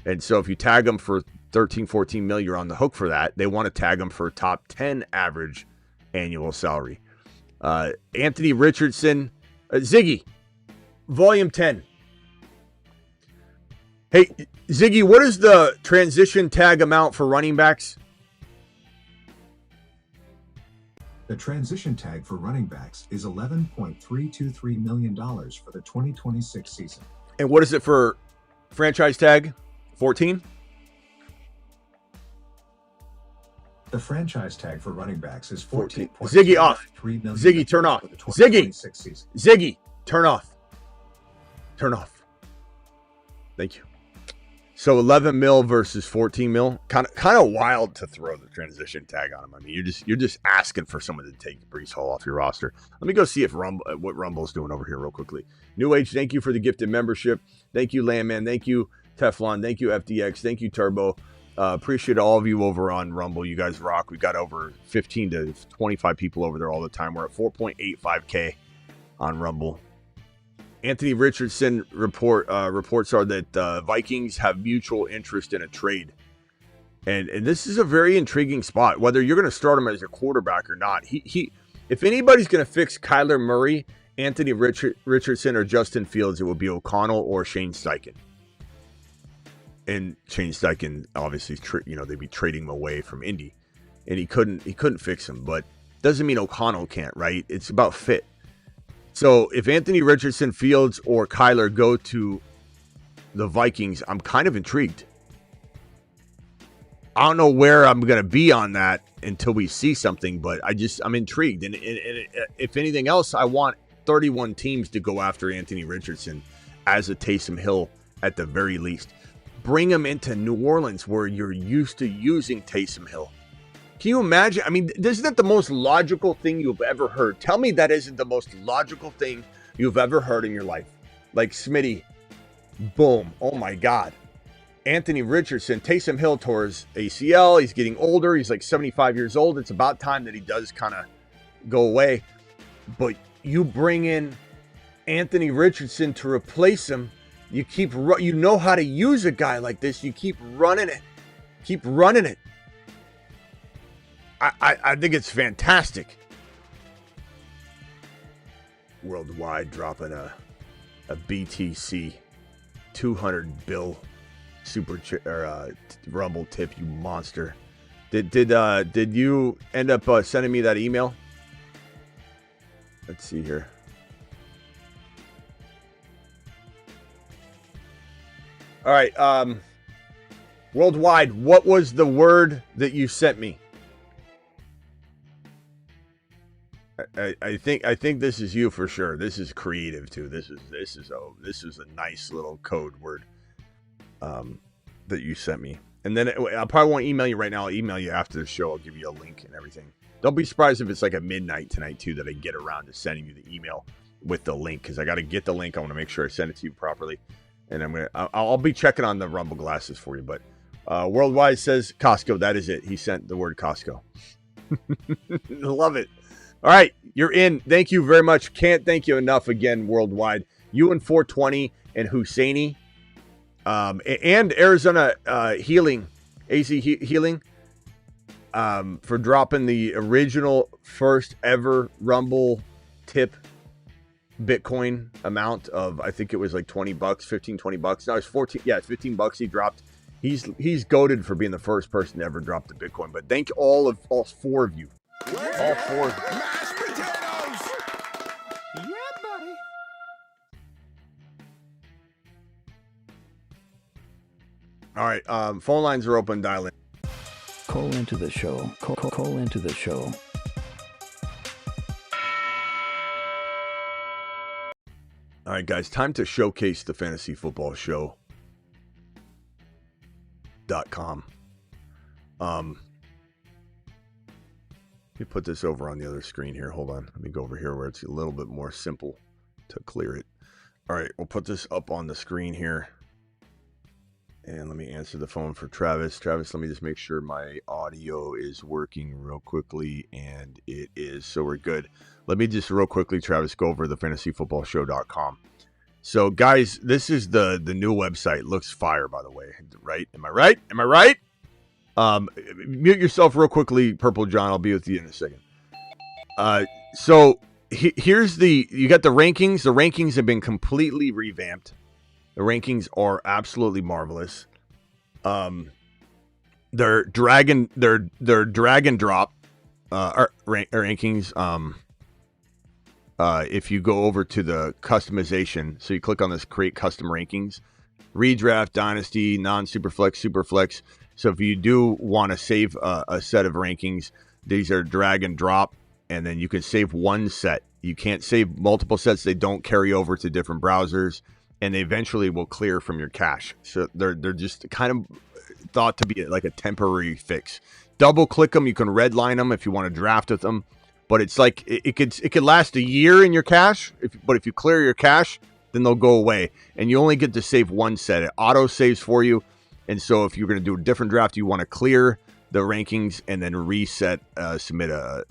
And so if you tag him for 13, 14 mil, you're on the hook for that. They want to tag him for top 10 average annual salary. Anthony Richardson, Ziggy, volume 10. Hey, Ziggy, what is the transition tag amount for running backs? The transition tag for running backs is $11.323 million for the 2026 season. And what is it for franchise tag? 14? The franchise tag for running backs is 14. Ziggy off. Ziggy, turn off. Ziggy. Ziggy, turn off. Turn off. Thank you. So 11 mil versus 14 mil, kind of wild to throw the transition tag on him. I mean, you're just asking for someone to take Breece Hall off your roster. Let me go see if what Rumble's doing over here real quickly. New Age, thank you for the gifted membership. Thank you, Landman. Thank you, Teflon. Thank you, FDX. Thank you, Turbo. Appreciate all of you over on Rumble. You guys rock. We got over 15 to 25 people over there all the time. We're at 4.85K on Rumble. Anthony Richardson reports are that Vikings have mutual interest in a trade. And this is a very intriguing spot, whether you're going to start him as a quarterback or not. He if anybody's going to fix Kyler Murray, Anthony Richardson, or Justin Fields, it would be O'Connell or Shane Steichen. And Shane Steichen, obviously, they'd be trading him away from Indy. And he couldn't fix him, but doesn't mean O'Connell can't, right? It's about fit. So if Anthony Richardson, Fields, or Kyler go to the Vikings, I'm kind of intrigued. I don't know where I'm going to be on that until we see something, but I'm intrigued. And if anything else, I want 31 teams to go after Anthony Richardson as a Taysom Hill at the very least. Bring him into New Orleans where you're used to using Taysom Hill. Can you imagine? I mean, isn't that the most logical thing you've ever heard? Tell me that isn't the most logical thing you've ever heard in your life. Like Smitty, boom, oh my God. Anthony Richardson, Taysom Hill tore his ACL. He's getting older. He's like 75 years old. It's about time that he does kind of go away. But you bring in Anthony Richardson to replace him. You know how to use a guy like this. You keep running it. Keep running it. I think it's fantastic. Worldwide dropping a BTC 200 bill Rumble tip, you monster. Did you end up sending me that email? Let's see here. All right. Worldwide, what was the word that you sent me? I think this is you for sure. This is creative too. This is a nice little code word that you sent me. And then I probably won't email you right now. I'll email you after the show. I'll give you a link and everything. Don't be surprised if it's like at midnight tonight too that I get around to sending you the email with the link, because I got to get the link. I want to make sure I send it to you properly. And I'll be checking on the Rumble glasses for you. But Worldwide says Costco. That is it. He sent the word Costco. Love it. All right, you're in. Thank you very much. Can't thank you enough again, Worldwide. You and 420 and Husseini, and Arizona Healing, AZ Healing, for dropping the original first ever Rumble tip Bitcoin amount of, I think it was like $20, $15-20. No, it's 14. Yeah, it's $15 he dropped. He's goated for being the first person to ever drop the Bitcoin. But thank all four of you. All four. Mashed potatoes! Yeah, buddy. All right, phone lines are open. Dial in. Call into the show. Call into the show. All right, guys, time to showcase the Fantasy Football Show.com. Let me put this over on the other screen here. Hold on. Let me go over here where it's a little bit more simple to clear it. All right, we'll put this up on the screen here. And let me answer the phone for Travis. Travis, let me just make sure my audio is working real quickly. And it is. So we're good. Let me just real quickly, Travis, go over the fantasyfootballshow.com. So, guys, this is the new website. Looks fire, by the way. Right? Am I right? Am I right? Mute yourself real quickly, Purple John. I'll be with you in a second. So here's you got the rankings. The rankings have been completely revamped. The rankings are absolutely marvelous. They're drag and drop rankings. If you go over to the customization, so you click on this create custom rankings, redraft, dynasty, non-superflex, superflex. So if you do want to save a set of rankings, these are drag and drop, and then you can save one set. You can't save multiple sets. They don't carry over to different browsers, and they eventually will clear from your cache. So they're just kind of thought to be like a temporary fix. Double click them. You can redline them if you want to draft with them, but it's like it could last a year in your cache. But if you clear your cache, then they'll go away, and you only get to save one set. It auto saves for you. And so if you're going to do a different draft, you want to clear the rankings and then reset, submit a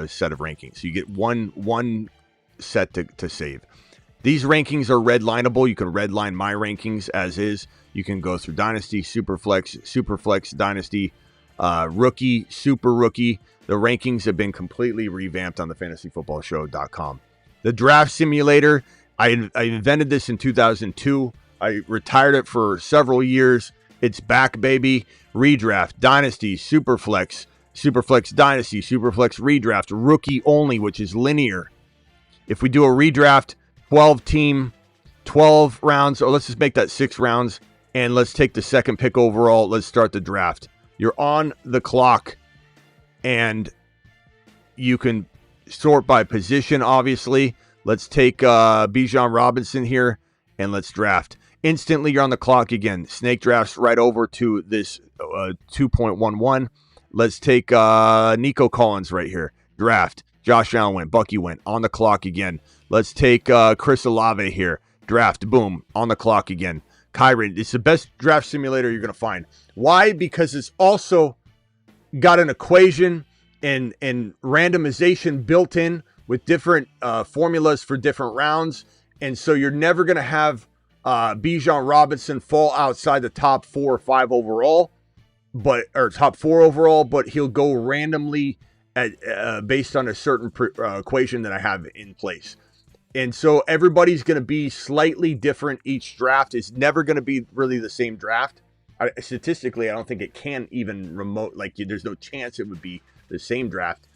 set of rankings. So you get one set to save. These rankings are redlineable. You can redline my rankings as is. You can go through Dynasty, Superflex, Dynasty, Rookie, Super Rookie. The rankings have been completely revamped on the fantasyfootballshow.com. The draft simulator, I invented this in 2002. I retired it for several years. It's back, baby. Redraft, Dynasty, Superflex, Superflex Dynasty, Superflex Redraft, Rookie only, which is linear. If we do a redraft, 12 team, 12 rounds, or let's just make that 6 rounds, and let's take the second pick overall. Let's start the draft. You're on the clock, and you can sort by position, obviously. Let's take Bijan Robinson here, and let's draft. Instantly, you're on the clock again. Snake drafts right over to this 2.11. Let's take Nico Collins right here. Draft. Josh Allen went. Bucky went. On the clock again. Let's take Chris Olave here. Draft. Boom. On the clock again. Kyron. It's the best draft simulator you're going to find. Why? Because it's also got an equation and randomization built in with different formulas for different rounds. And so you're never going to have Bijan Robinson fall outside the top 4 or 5 overall, or top 4 overall, but he'll go randomly based on a certain equation that I have in place. And so everybody's going to be slightly different each draft. It's never going to be really the same draft. Statistically, I don't think it can even there's no chance it would be the same draft.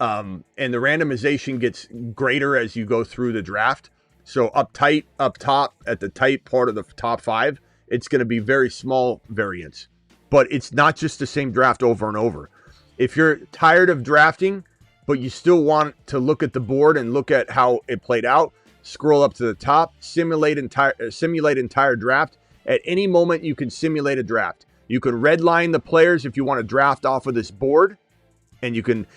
And the randomization gets greater as you go through the draft. So up top, at the tight part of the top 5, it's going to be very small variance. But it's not just the same draft over and over. If you're tired of drafting, but you still want to look at the board and look at how it played out. Scroll up to the top, simulate entire draft. At any moment, you can simulate a draft. You can redline the players if you want to draft off of this board. And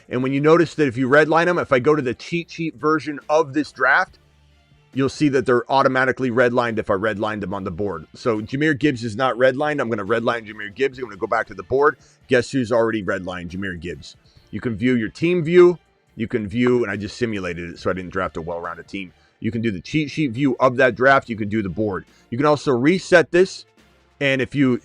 when you notice that if you redline them, if I go to the cheat sheet version of this draft, you'll see that they're automatically redlined if I redlined them on the board. So Jahmyr Gibbs is not redlined. I'm going to redline Jahmyr Gibbs. I'm going to go back to the board. Guess who's already redlined? Jahmyr Gibbs. You can view your team view. You can view, and I just simulated it so I didn't draft a well-rounded team. You can do the cheat sheet view of that draft. You can do the board. You can also reset this. And if you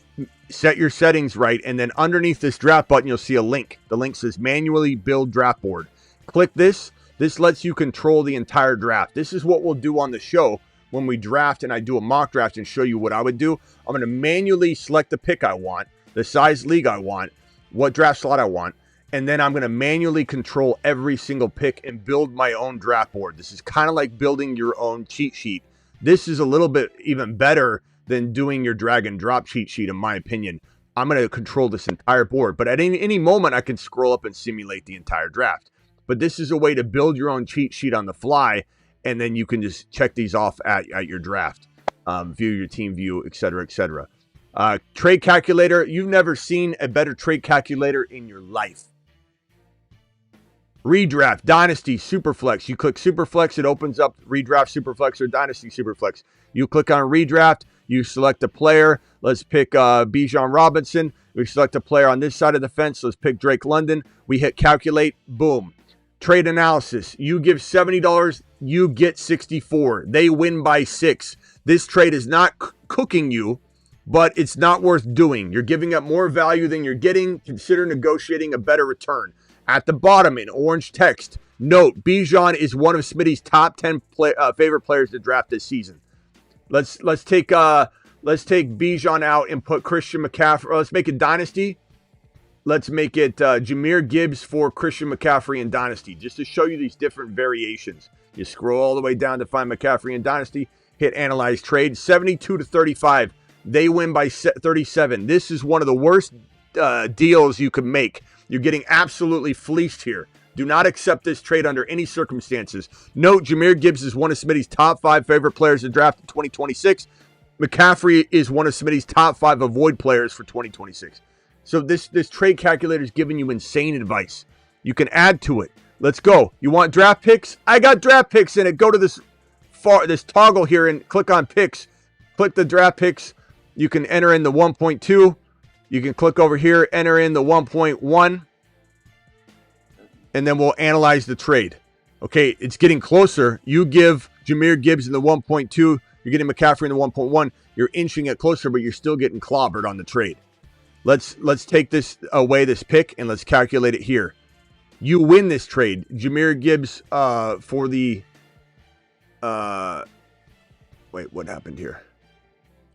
set your settings right, and then underneath this draft button, you'll see a link. The link says manually build draft board. Click this. This lets you control the entire draft. This is what we'll do on the show when we draft and I do a mock draft and show you what I would do. I'm going to manually select the pick I want, the size league I want, what draft slot I want, and then I'm going to manually control every single pick and build my own draft board. This is kind of like building your own cheat sheet. This is a little bit even better than doing your drag and drop cheat sheet, in my opinion. I'm going to control this entire board, but at any moment I can scroll up and simulate the entire draft. But this is a way to build your own cheat sheet on the fly, and then you can just check these off at your draft, view your team view, etc., etc. Trade calculator. You've never seen a better trade calculator in your life. Redraft, Dynasty, Superflex. You click Superflex, it opens up Redraft, Superflex, or Dynasty, Superflex. You click on Redraft, you select a player. Let's pick Bijan Robinson. We select a player on this side of the fence. Let's pick Drake London. We hit Calculate. Boom. Trade analysis. You give $70, you get 64. They win by 6. This trade is not cooking you, but it's not worth doing. You're giving up more value than you're getting. Consider negotiating a better return. At the bottom in orange text, note Bijan is one of Smitty's top 10 favorite players to draft this season. Let's take Bijan out and put Christian McCaffrey. Let's make it Dynasty. Let's make it Jahmyr Gibbs for Christian McCaffrey in Dynasty, just to show you these different variations. You scroll all the way down to find McCaffrey in Dynasty, hit Analyze Trade, 72-35. They win by 37. This is one of the worst deals you could make. You're getting absolutely fleeced here. Do not accept this trade under any circumstances. Note, Jahmyr Gibbs is one of Smitty's top 5 favorite players to draft in 2026. McCaffrey is one of Smitty's top 5 avoid players for 2026. So this trade calculator is giving you insane advice. You can add to it. Let's go. You want draft picks? I got draft picks in it. Go to this toggle here and click on picks. Click the draft picks. You can enter in the 1.2. You can click over here, enter in the 1.1. And then we'll analyze the trade. Okay, it's getting closer. You give Jahmyr Gibbs in the 1.2. You're getting McCaffrey in the 1.1. You're inching it closer, but you're still getting clobbered on the trade. Let's take this away, this pick, and let's calculate it here. You win this trade. Jahmyr Gibbs for the... wait, what happened here?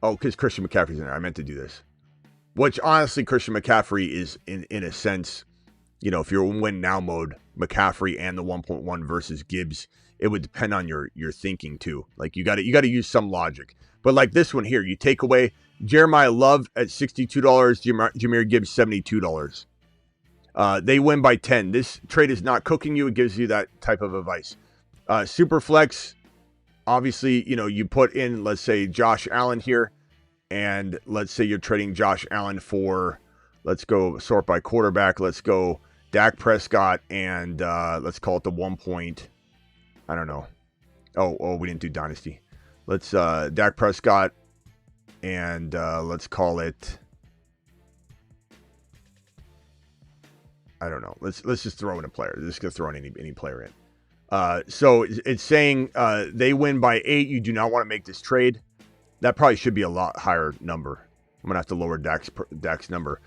Oh, because Christian McCaffrey's in there. I meant to do this. Which, honestly, Christian McCaffrey is, in a sense, you know, if you're in win now mode, McCaffrey and the 1.1 versus Gibbs, it would depend on your thinking, too. Like, you got to use some logic. But like this one here, you take away Jeremiah Love at $62, Jahmyr Gibbs $72. They win by 10. This trade is not cooking you. It gives you that type of advice. Superflex, obviously, you know, you put in, let's say, Josh Allen here. And let's say you're trading Josh Allen for, let's go sort by quarterback. Let's go Dak Prescott and let's call it the 1 point. I don't know. Oh, we didn't do Dynasty. Let's Dak Prescott and let's call it, I don't know. Let's just throw in a player. Just gonna throw in any player in. So it's saying they win by 8. You do not want to make this trade. That probably should be a lot higher number. I'm gonna have to lower Dak's number.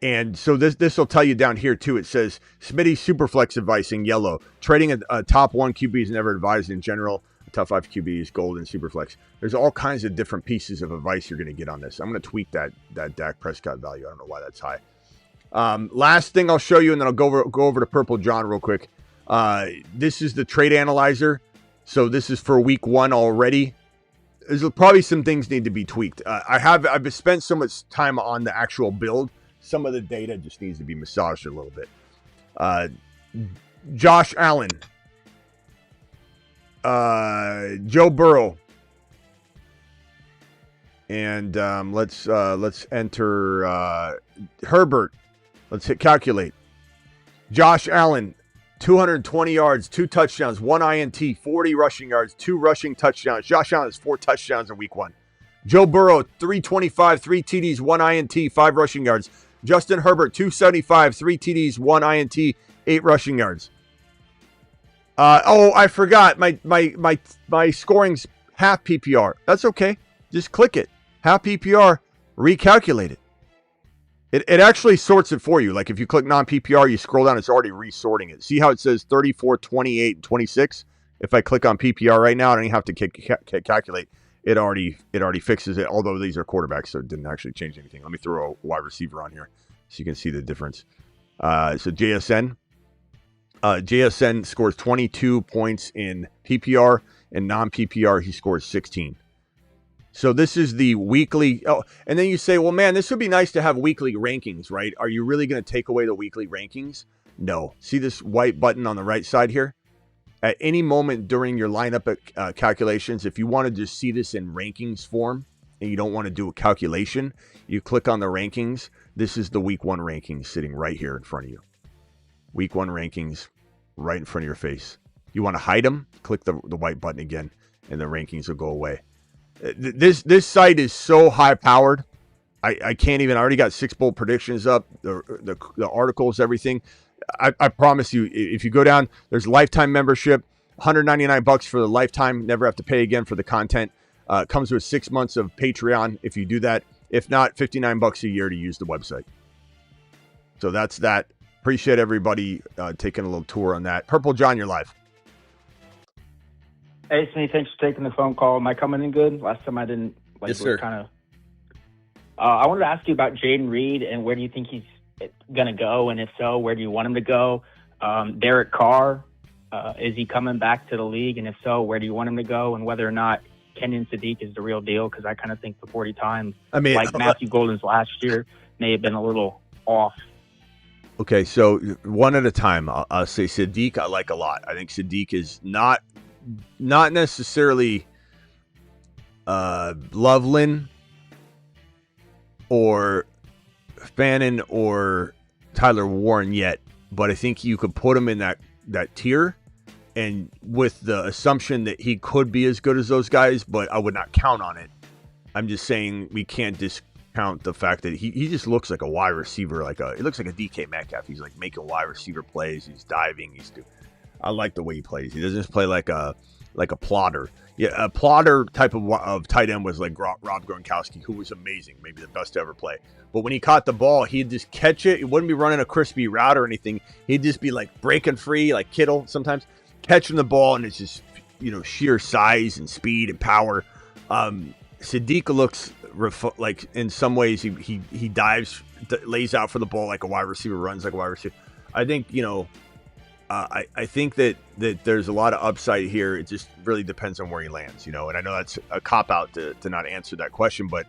And so this will tell you down here too. It says Smitty Superflex advice in yellow. Trading a top 1 QB is never advised in general. A top 5 QB is gold and Superflex. There's all kinds of different pieces of advice you're gonna get on this. I'm gonna tweak that Dak Prescott value. I don't know why that's high. Last thing I'll show you, and then I'll go over to Purple John real quick. This is the trade analyzer. So this is for week 1 already. There's probably some things need to be tweaked. I've spent so much time on the actual build. Some of the data just needs to be massaged a little bit. Josh Allen, Joe Burrow, and let's enter Herbert. Let's hit calculate. Josh Allen, 220 yards, 2 touchdowns, 1 INT, 40 rushing yards, 2 rushing touchdowns. Josh Allen has 4 touchdowns in week 1. Joe Burrow, 325, 3 TDs, 1 INT, 5 rushing yards. Justin Herbert, 275, 3 TDs, 1 INT, 8 rushing yards. I forgot. My scoring's half PPR. That's okay. Just click it. Half PPR, recalculate it. It actually sorts it for you. Like if you click non-PPR, you scroll down, it's already resorting it. See how it says 34, 28, and 26? If I click on PPR right now, I don't even have to calculate. It already fixes it, although these are quarterbacks, so it didn't actually change anything. Let me throw a wide receiver on here so you can see the difference. So JSN scores 22 points in PPR, and non-PPR, he scores 16. So this is the weekly. Oh, and then you say, well, man, this would be nice to have weekly rankings, right? Are you really going to take away the weekly rankings? No. See this white button on the right side here? At any moment during your lineup calculations, if you want to just see this in rankings form and you don't want to do a calculation, you click on the rankings. This is the week 1 rankings sitting right here in front of you. Week 1 rankings right in front of your face. You want to hide them? Click the white button again and the rankings will go away. This site is so high powered. I can't even. I already got 6 bold predictions up. The articles, everything. I promise you, if you go down, there's lifetime membership, $199 for the lifetime. Never have to pay again for the content. Comes with 6 months of Patreon if you do that. If not, $59 a year to use the website. So that's that. Appreciate everybody taking a little tour on that. Purple John, you're live. Hey, Smitty, thanks for taking the phone call. Am I coming in good? Last time I didn't. Yes, sir. I wanted to ask you about Jaden Reed and where do you think he's going to go? And if so, where do you want him to go? Derek Carr, is he coming back to the league? And if so, where do you want him to go? And whether or not Kenyon Sadiq is the real deal? Because I kind of think the 40 times, like Matthew Golden's last year, may have been a little off. Okay, so one at a time. I'll say Sadiq I like a lot. I think Sadiq is not necessarily Loveland or Fannin or Tyler Warren yet, but I think you could put him in that tier, and with the assumption that he could be as good as those guys, but I would not count on it. I'm just saying we can't discount the fact that he just looks like a wide receiver, he looks like a DK Metcalf. He's like making wide receiver plays. He's diving. I like the way he plays. He doesn't just play like a plotter. Yeah, a plotter type of tight end was like Rob Gronkowski, who was amazing, maybe the best to ever play. But when he caught the ball, he'd just catch it. He wouldn't be running a crispy route or anything. He'd just be like breaking free, like Kittle sometimes, catching the ball, and it's just sheer size and speed and power. Sadiq looks like in some ways he dives, lays out for the ball like a wide receiver, runs like a wide receiver. I think I think that there's a lot of upside here. It just really depends on where he lands, and I know that's a cop-out to not answer that question, but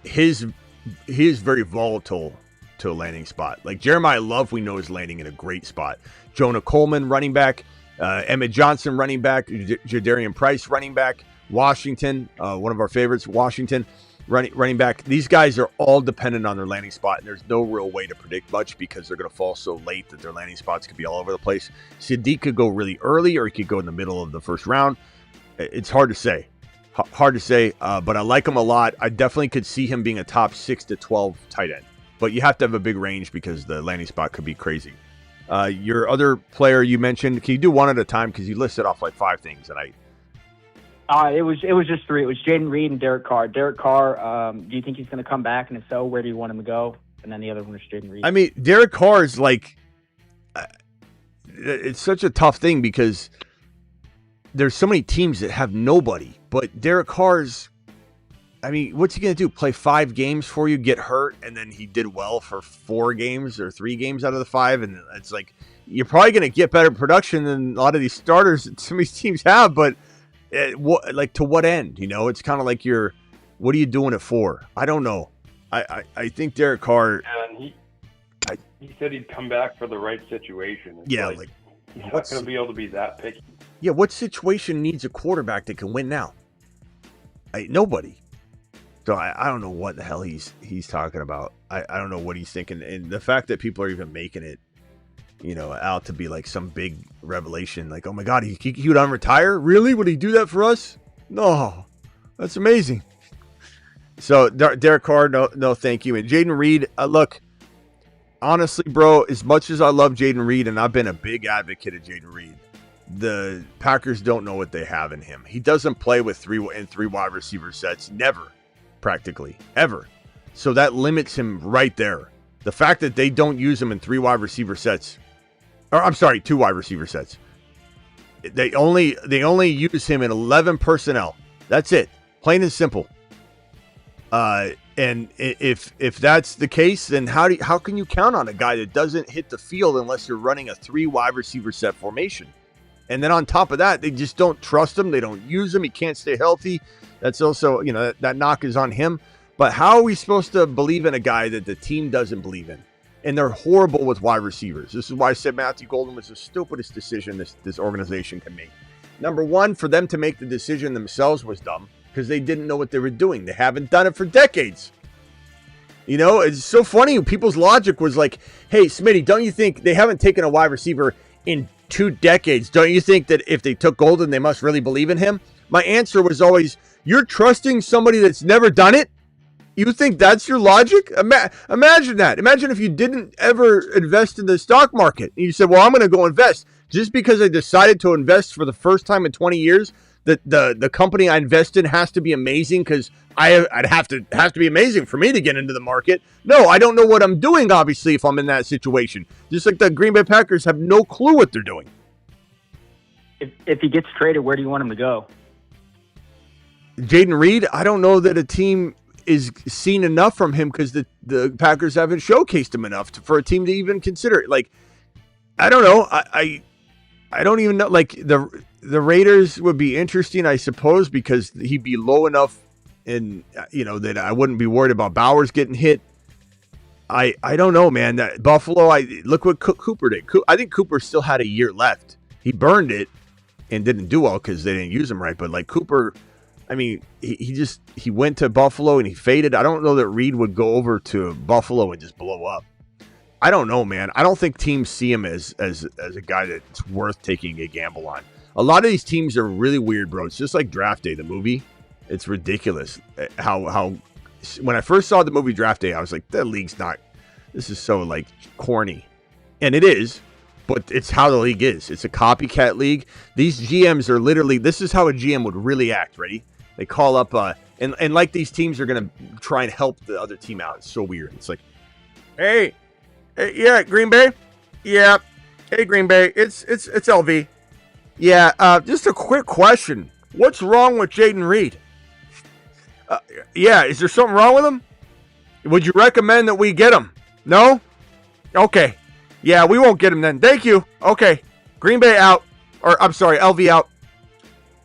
he is very volatile to a landing spot. Like Jeremiah Love, we know, is landing in a great spot. Jonah Coleman, running back. Emmett Johnson, running back. Jadarian Price, running back. Washington, one of our favorites, Washington, running back. These guys are all dependent on their landing spot, and there's no real way to predict much because they're going to fall so late that their landing spots could be all over the place. Sadiq could go really early, or he could go in the middle of the first round. It's hard to say. But I like him a lot. I definitely could see him being a top 6 to 12 tight end. But you have to have a big range because the landing spot could be crazy. Your other player you mentioned, can you do one at a time? Because you listed off like 5 things, and it was just 3. It was Jaden Reed and Derek Carr. Derek Carr, do you think he's going to come back? And if so, where do you want him to go? And then the other one was Jaden Reed. I mean, Derek Carr is like, it's such a tough thing because there's so many teams that have nobody. But Derek Carr's, what's he going to do? Play 5 games for you, get hurt, and then he did well for 4 games or 3 games out of the 5. And it's like, you're probably going to get better production than a lot of these starters that some of these teams have, but to what end? It's kind of like what are you doing it for? I don't know. I think Derek Carr, He said he'd come back for the right situation. It's Yeah, he's not going to be able to be that picky. Yeah, what situation needs a quarterback that can win now? Nobody. So I don't know what the hell he's talking about. I don't know what he's thinking. And the fact that people are even making it, out to be like some big revelation. Like, oh my God, he would unretire? Really? Would he do that for us? No. That's amazing. So Derek Carr, no thank you. And Jaden Reed, look, honestly, bro, as much as I love Jaden Reed, and I've been a big advocate of Jaden Reed, the Packers don't know what they have in him. He doesn't play with three wide receiver sets. Never. Practically. Ever. So that limits him right there. The fact that they don't use him in 2 wide receiver sets. They only use him in 11 personnel. That's it. Plain and simple. And if that's the case, then how can you count on a guy that doesn't hit the field unless you're running a 3 wide receiver set formation? And then on top of that, they just don't trust him. They don't use him. He can't stay healthy. That's also, that knock is on him. But how are we supposed to believe in a guy that the team doesn't believe in? And they're horrible with wide receivers. This is why I said Matthew Golden was the stupidest decision this organization can make. Number one, for them to make the decision themselves was dumb because they didn't know what they were doing. They haven't done it for decades. It's so funny. People's logic was like, hey, Smitty, don't you think they haven't taken a wide receiver in 2 decades? Don't you think that if they took Golden, they must really believe in him? My answer was always, you're trusting somebody that's never done it? You think that's your logic? Imagine that. Imagine if you didn't ever invest in the stock market. And you said, well, I'm going to go invest. Just because I decided to invest for the first time in 20 years, the company I invest in has to be amazing because I'd have to be amazing for me to get into the market. No, I don't know what I'm doing, obviously, if I'm in that situation. Just like the Green Bay Packers have no clue what they're doing. If he gets traded, where do you want him to go? Jaden Reed, I don't know that a team is seen enough from him because the Packers haven't showcased him enough for a team to even consider it. Like, I don't know. I don't even know. Like, the Raiders would be interesting, I suppose, because he'd be low enough and that I wouldn't be worried about Bowers getting hit. I don't know, man. That Buffalo, look what Cooper did. I think Cooper still had a year left. He burned it and didn't do well because they didn't use him right. But like Cooper, I mean, he went to Buffalo and he faded. I don't know that Reed would go over to Buffalo and just blow up. I don't know, man. I don't think teams see him as a guy that's worth taking a gamble on. A lot of these teams are really weird, bro. It's just like Draft Day, the movie. It's ridiculous how when I first saw the movie Draft Day, I was like, that league's not. This is so like corny, and it is. But it's how the league is. It's a copycat league. These GMs are literally. This is how a GM would really act. Ready? They call up and like these teams are gonna try and help the other team out. It's so weird. It's like, hey yeah, Green Bay, yeah, hey Green Bay, it's LV, yeah. Just a quick question. What's wrong with Jaden Reed? Yeah, is there something wrong with him? Would you recommend that we get him? No? Okay. Yeah, we won't get him then. Thank you. Okay. Green Bay out. Or, I'm sorry, LV out.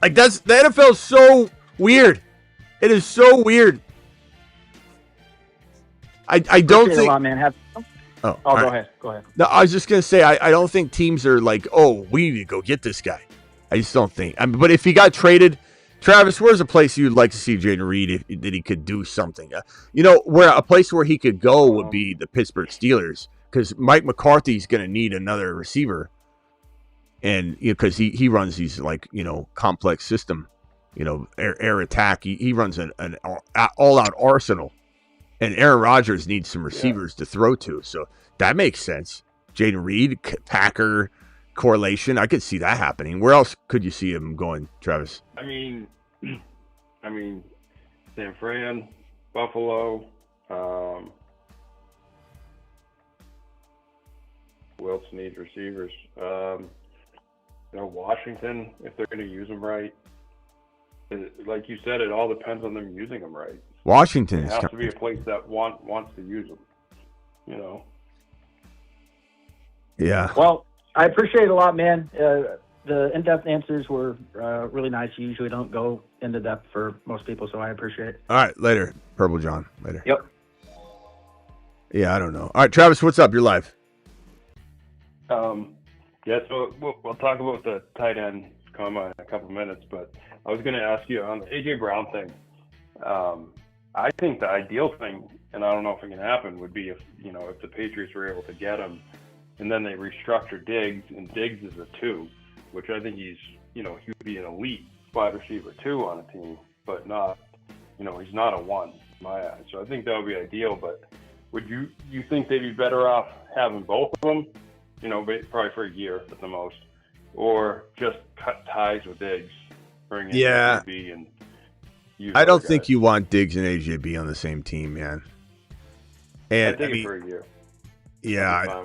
Like, the NFL is so weird. It is so weird. I don't think... A lot, man. Go ahead. Go ahead. No, I was just going to say, I don't think teams are like, oh, we need to go get this guy. I just don't think. But if he got traded... Travis, where's a place you'd like to see Jaden Reed that he could do something? Where a place where he could go would be the Pittsburgh Steelers because Mike McCarthy's going to need another receiver, and because he runs these like complex system, air attack. He runs an all-out arsenal, and Aaron Rodgers needs some receivers to throw to, so that makes sense. Jaden Reed, Packer correlation, I could see that happening. Where else could you see him going, Travis? I mean, San Fran, Buffalo, who else needs receivers? Washington, if they're going to use them right. Like you said, it all depends on them using them right. Washington has to be a place that wants to use them. Yeah. Well, I appreciate it a lot, man. The in-depth answers were really nice. You usually don't go into depth for most people, so I appreciate it. All right, later, Purple John. Later. Yep. Yeah, I don't know. All right, Travis, what's up? You're live. Yeah, so we'll talk about the tight end comma in a couple minutes, but I was going to ask you on the A.J. Brown thing. I think the ideal thing, and I don't know if it can happen, would be if the Patriots were able to get him and then they restructure Diggs, and Diggs is a 2, which I think he would be an elite wide receiver 2 on a team, but not, he's not a 1 in my eyes. So I think that would be ideal, but would you think they'd be better off having both of them, probably for a year at the most, or just cut ties with Diggs, bring in AJB and use I don't guys? think you want Diggs and AJB on the same team, man. And I think for a year. Yeah,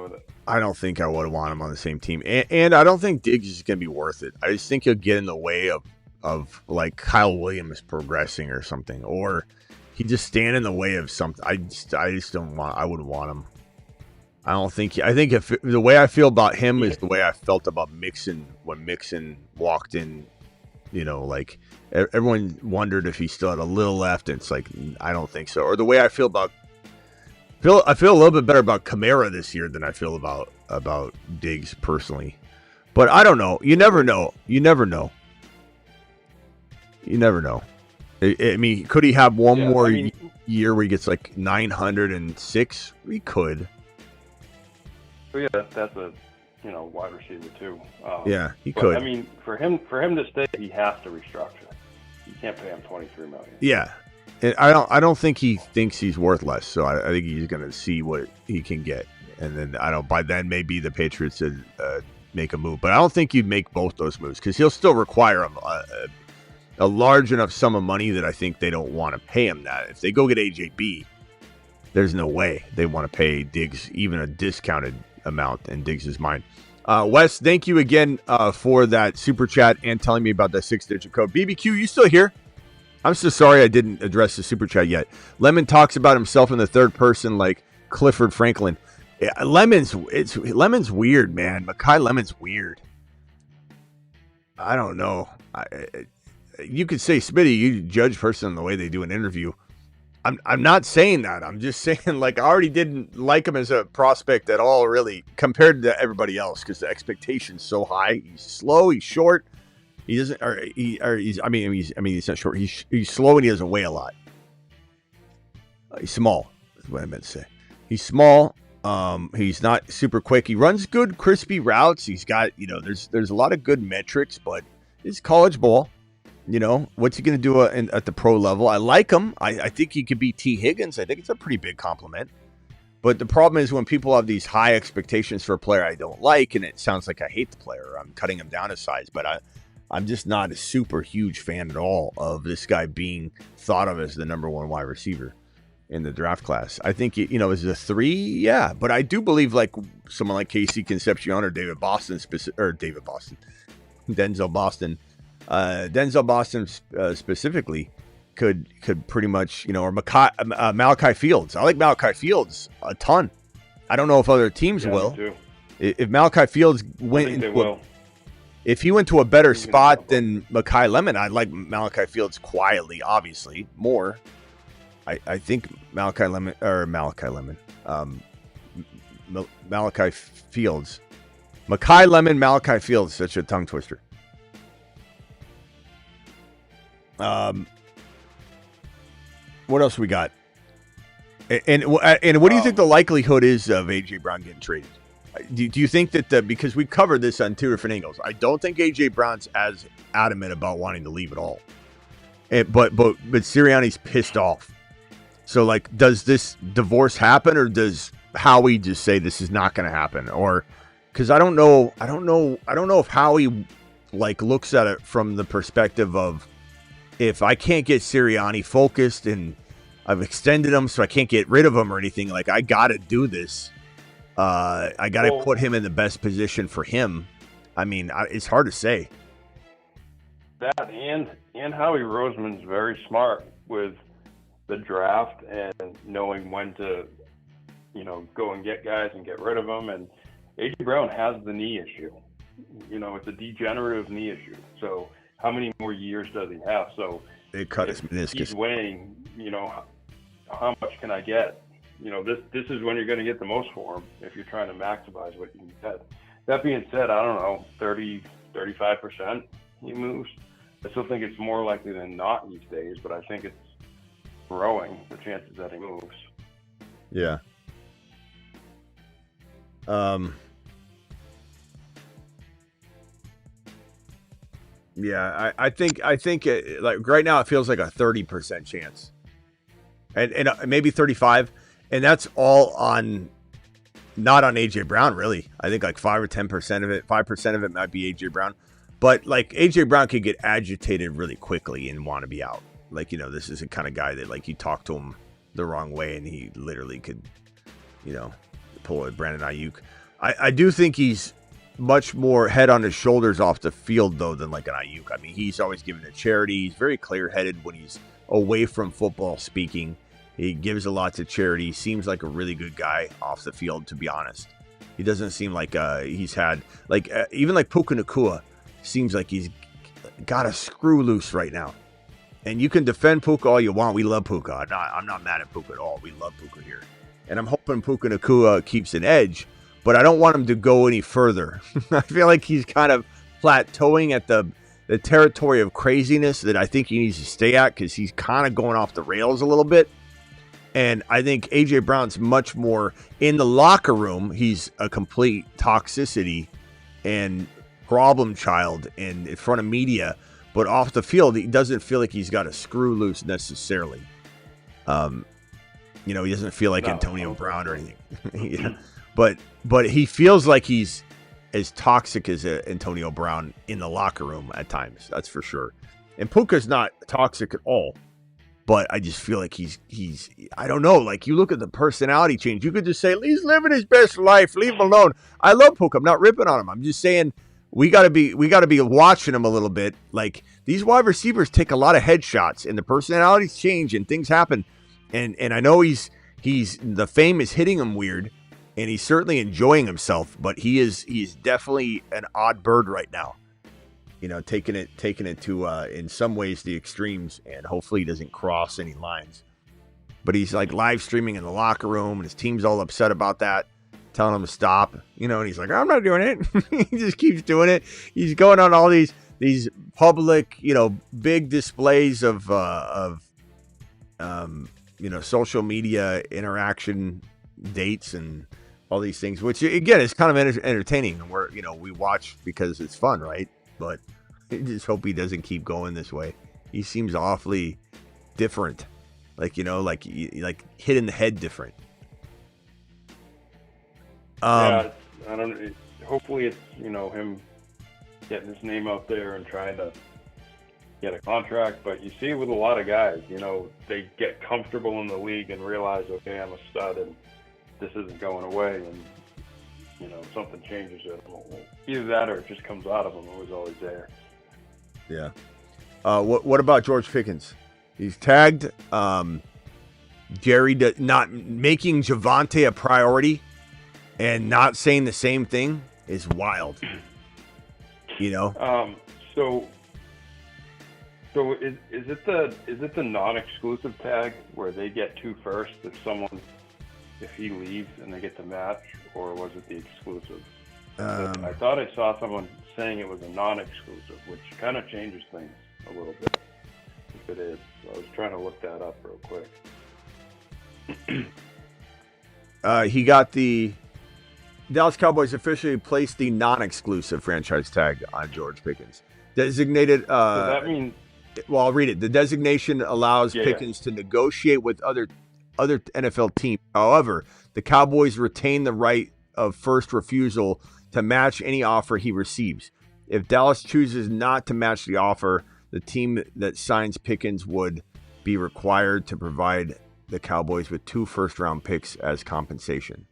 I don't think I would want him on the same team, and I don't think Diggs is going to be worth it. I just think he'll get in the way of like Kyle Williams progressing or something, or he just stand in the way of something. I just don't want. I wouldn't want him. I think if the way I feel about him is the way I felt about Mixon when Mixon walked in. Like everyone wondered if he still had a little left, and it's like I don't think so. Or the way I feel about. I feel a little bit better about Kamara this year than I feel about Diggs personally. But I don't know. You never know. I mean, could he have one more year where he gets like 906? He could. Yeah, that's a wide receiver too. Yeah, he could. I mean, for him to stay, he has to restructure. You can't pay him $23 million. Yeah. And I don't think he thinks he's worth less, so I think he's going to see what he can get, and then by then maybe the Patriots would make a move, but I don't think you'd make both those moves because he'll still require a large enough sum of money that I think they don't want to pay him that. If they go get AJB, there's no way they want to pay Diggs even a discounted amount, and Diggs is mine. Wes, thank you again for that super chat and telling me about that 6-digit code. BBQ, you still here? I'm so sorry I didn't address the super chat yet. Lemon talks about himself in the third person like Clifford Franklin. Yeah, Lemon's weird, man. Malachi Lemon's weird. I don't know. You could say Smitty, you judge person on the way they do an interview. I'm not saying that. I'm just saying like I already didn't like him as a prospect at all, really, compared to everybody else because the expectation's so high. He's slow. He's short. He doesn't, he's not short. He's slow and he doesn't weigh a lot. He's small. Is what I meant to say. He's small. He's not super quick. He runs good, crispy routes. He's got, there's a lot of good metrics, but it's college ball. What's he going to do at the pro level? I like him. I think he could be T. Higgins. I think it's a pretty big compliment. But the problem is when people have these high expectations for a player I don't like, and it sounds like I hate the player. I'm cutting him down a size, but I'm just not a super huge fan at all of this guy being thought of as the number one wide receiver in the draft class. I think, is a 3, yeah. But I do believe like someone like Casey Concepcion or Denzel Boston specifically could pretty much, or Malachi Fields. I like Malachi Fields a ton. I don't know if other teams will. If Malachi Fields if he went to a better spot than Malachi Lemon, I'd like Malachi Fields quietly, obviously, more. I think Malachi Fields. Malachi Lemon, Malachi Fields, such a tongue twister. What else we got? And what do you think the likelihood is of A.J. Brown getting traded? Do you think that because we covered this on 2 different angles, I don't think A.J. Brown's as adamant about wanting to leave at all. But Sirianni's pissed off. So like, does this divorce happen, or does Howie just say this is not going to happen? Or because I don't know if Howie like looks at it from the perspective of, if I can't get Sirianni focused and I've extended him so I can't get rid of him or anything, like I got to do this. I got to put him in the best position for him. I mean, it's hard to say. That and Howie Roseman's very smart with the draft and knowing when to, go and get guys and get rid of them. And A.J. Brown has the knee issue. It's a degenerative knee issue. So how many more years does he have? So they cut his meniscus. He's weighing, how much can I get? this is when you're going to get the most for him if you're trying to maximize what you can get. That being said, I don't know, 35% he moves. I still think it's more likely than not these days, but I think it's growing, the chances that he moves. Yeah. Yeah, I think like right now it feels like a 30% chance, and maybe 35, and that's all on, not on AJ Brown really. I think like 5 or 10% of it, 5% of it might be AJ Brown, but like AJ Brown could get agitated really quickly and want to be out. Like, this is the kind of guy that like you talk to him the wrong way and he literally could, pull a Brandon Ayuk. I do think he's much more head on his shoulders off the field, though, than like an Ayuk. I mean, he's always given to charity. He's very clear-headed when he's away from football speaking. He gives a lot to charity. He seems like a really good guy off the field, to be honest. He doesn't seem like he's had, like, even like Puka Nacua seems like he's got a screw loose right now. And you can defend Puka all you want. We love Puka. I'm not mad at Puka at all. We love Puka here. And I'm hoping Puka Nacua keeps an edge, but I don't want him to go any further. I feel like he's kind of plateauing at the territory of craziness that I think he needs to stay at, because he's kind of going off the rails a little bit. And I think A.J. Brown's much more in the locker room. He's a complete toxicity and problem child in front of media. But off the field, he doesn't feel like he's got a screw loose necessarily. He doesn't feel like Antonio Brown or anything. Yeah. But he feels like he's as toxic as Antonio Brown in the locker room at times. That's for sure. And Puka's not toxic at all. But I just feel like he's I don't know. Like, you look at the personality change. You could just say, he's living his best life. Leave him alone. I love Puka. I'm not ripping on him. I'm just saying we gotta be watching him a little bit. Like, these wide receivers take a lot of headshots, and the personalities change and things happen. And I know he's the fame is hitting him weird. And he's certainly enjoying himself, but he's definitely an odd bird right now. Taking it to in some ways the extremes, and hopefully he doesn't cross any lines. But he's like live streaming in the locker room, and his team's all upset about that, telling him to stop. And he's like, I'm not doing it. He just keeps doing it. He's going on all these public, big displays of social media interaction, dates, and all these things, which again is kind of entertaining, and we watch because it's fun, right? But I just hope he doesn't keep going this way. He seems awfully different, like hit in the head different. I don't. Hopefully, it's him getting his name out there and trying to get a contract. But you see with a lot of guys, they get comfortable in the league and realize, okay, I'm a stud and this isn't going away, and something changes it. Either that or it just comes out of him. It was always there. Yeah. What about George Pickens? He's tagged. Jerry not making Javonte a priority and not saying the same thing is wild. So is it the non-exclusive tag where they get 2 firsts if he leaves and they get to match, or was it the exclusive? I thought I saw someone saying it was a non-exclusive, which kind of changes things a little bit, if it is. So I was trying to look that up real quick. He got the Dallas Cowboys officially placed the non-exclusive franchise tag on George Pickens. Designated. Does that mean? Well, I'll read it. The designation allows Pickens to negotiate with other NFL teams. However, the Cowboys retain the right of first refusal to match any offer he receives. If Dallas chooses not to match the offer, the team that signs Pickens would be required to provide the Cowboys with 2 first-round picks as compensation.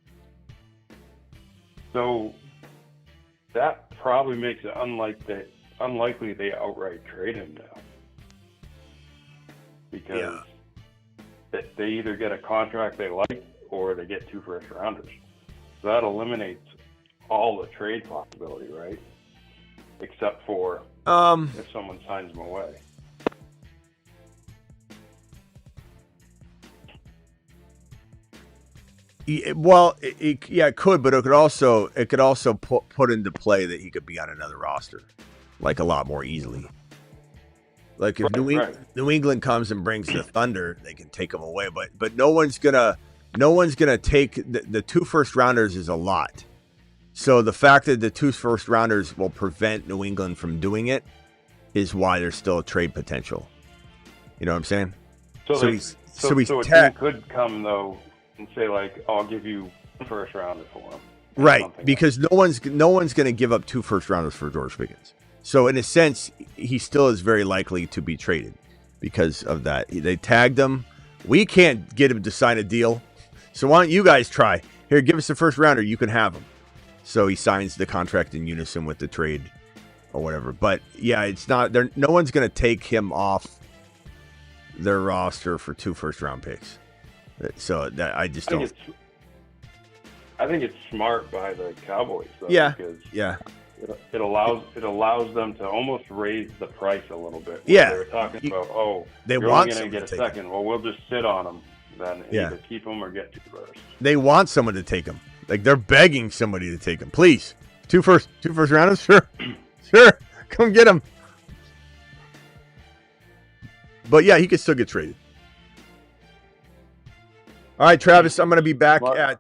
So that probably makes it unlikely they outright trade him now, because they either get a contract they like or they get 2 first-rounders. So that eliminates all the trade possibility, right? Except for if someone signs him away. It could, but it could also put into play that he could be on another roster, like a lot more easily. Like if New England comes and brings the Thunder, they can take him away. But no one's gonna take the 2 first rounders is a lot. So the fact that the 2 first rounders will prevent New England from doing it is why there's still a trade potential. You know what I'm saying? So a team could come though and say like, "I'll give you a first rounder for him." Right, because no one's going to give up 2 first rounders for George Pickens. So in a sense, he still is very likely to be traded because of that. They tagged him. We can't get him to sign a deal. So why don't you guys try? Here, give us a first rounder. You can have him. So he signs the contract in unison with the trade or whatever. But yeah, it's not there. No one's going to take him off their roster for 2 first round picks. So that I think it's smart by the Cowboys though. Yeah. Because yeah. It allows them to almost raise the price a little bit. Yeah. They were talking about, they you're want only going to get a second. Him. Well, we'll just sit on them. Then either keep them or get 2 first. They want someone to take them. Like they're begging somebody to take them. Please, 2 first rounders. Sure, sure, come get them. But yeah, he could still get traded. All right, Travis, I'm going to be back at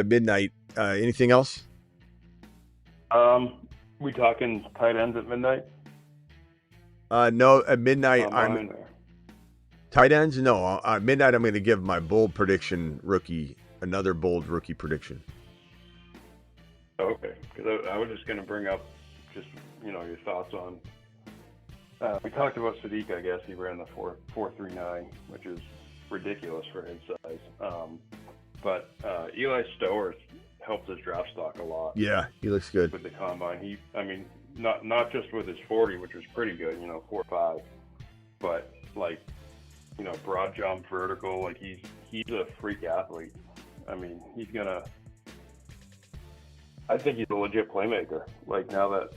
midnight. Anything else? We talking tight ends at midnight? No, at midnight tight ends. No, at midnight I'm going to give my bold prediction another bold rookie prediction. Okay, because I was just going to bring up your thoughts on. We talked about Sadiq. I guess he ran the 4.39, which is ridiculous for his size. But Eli Stowers helped his draft stock a lot. Yeah, he looks good with the combine. Not just with his 40, which was pretty good, 4.5, but broad jump, vertical. Like he's a freak athlete. I mean, I think he's a legit playmaker. Like now that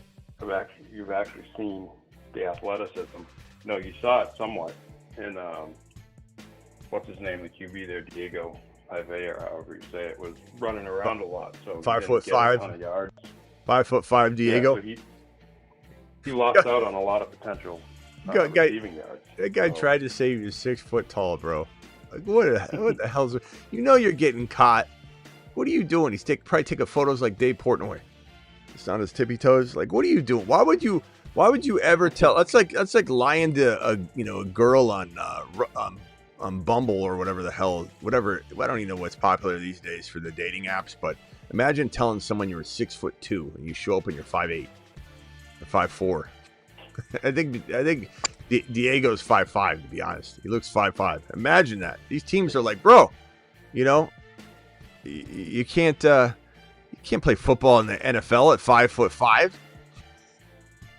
you've actually seen the athleticism. No, you saw it somewhat in what's his name, the QB there, Diego Pavea, or however you say it, was running around a lot. So 5'5", a ton of yards. 5'5" Diego. Yeah, so he lost out on a lot of potential receiving yards. That guy tried to say he was 6 foot tall, bro. Like what the hell's? You're getting caught. What are you doing? He's probably taking photos like Dave Portnoy. It's on his tippy toes. Like, what are you doing? Why would you ever tell? That's like lying to a girl on Bumble or whatever the hell, whatever. I don't even know what's popular these days for the dating apps, but imagine telling someone you're 6'2" and you show up and you're 5'8" or 5'4". I think Diego's 5'5", to be honest. He looks 5'5". Imagine that. These teams are like, bro, you can't play football in the NFL at 5'5".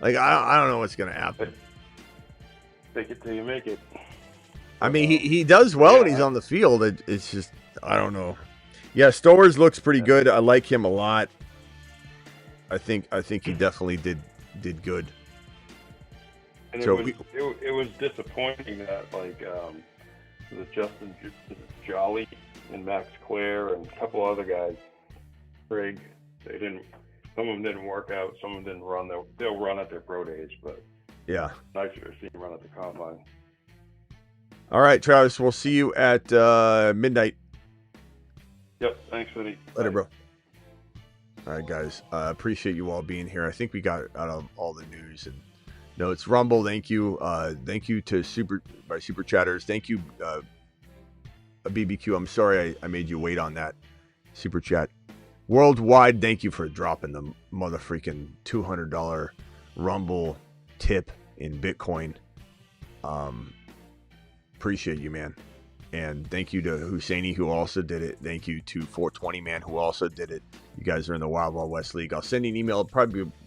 Like I don't know what's gonna happen. Fake it till you make it. I mean, he does well when he's on the field. It's just I don't know. Yeah, Stowers looks pretty good. I like him a lot. I think he definitely did good. And so it was disappointing that the Justin Jolly and Max Clare and a couple other guys, Craig, some of them didn't work out, some of them didn't run. They'll run at their pro days, but yeah, nicer to see them run at the combine. All right, Travis, we'll see you at midnight. Yep, thanks, Smitty. Later, bro. All right, guys, appreciate you all being here. I think we got out of all the news and notes. Rumble, thank you to super chatters. Thank you, BBQ. I'm sorry I made you wait on that super chat. Worldwide, thank you for dropping the motherfreaking $200 Rumble tip in Bitcoin. Appreciate you, man. And thank you to Husseini, who also did it. Thank you to 420 Man, who also did it. You guys are in the Wild Wild West League. I'll send you an email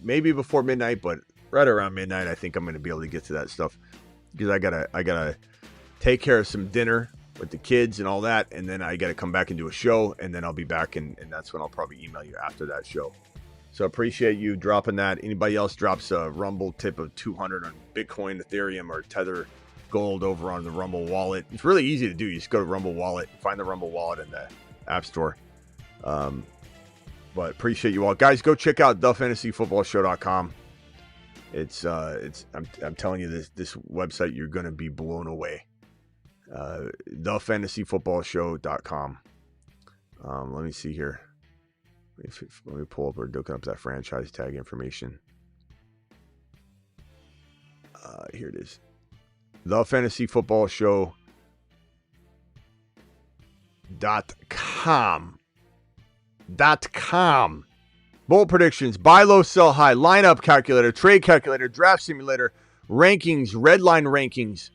maybe before midnight, but right around midnight, I think I'm going to be able to get to that stuff because I gotta take care of some dinner with the kids and all that, and then I got to come back and do a show, and then I'll be back, and that's when I'll probably email you after that show. So appreciate you dropping that. Anybody else drops a Rumble tip of 200 on Bitcoin, Ethereum, or Tether, Gold over on the Rumble Wallet. It's really easy to do. You just go to Rumble Wallet, find the Rumble Wallet in the App Store. But appreciate you all. Guys, go check out thefantasyfootballshow.com. I'm telling you, this website, you're going to be blown away. Thefantasyfootballshow.com. Let me see here. Let me pull up or look up that franchise tag information. Here it is. Thefantasyfootballshow.com. Bold predictions, buy low, sell high, lineup calculator, trade calculator, draft simulator, rankings, red line rankings.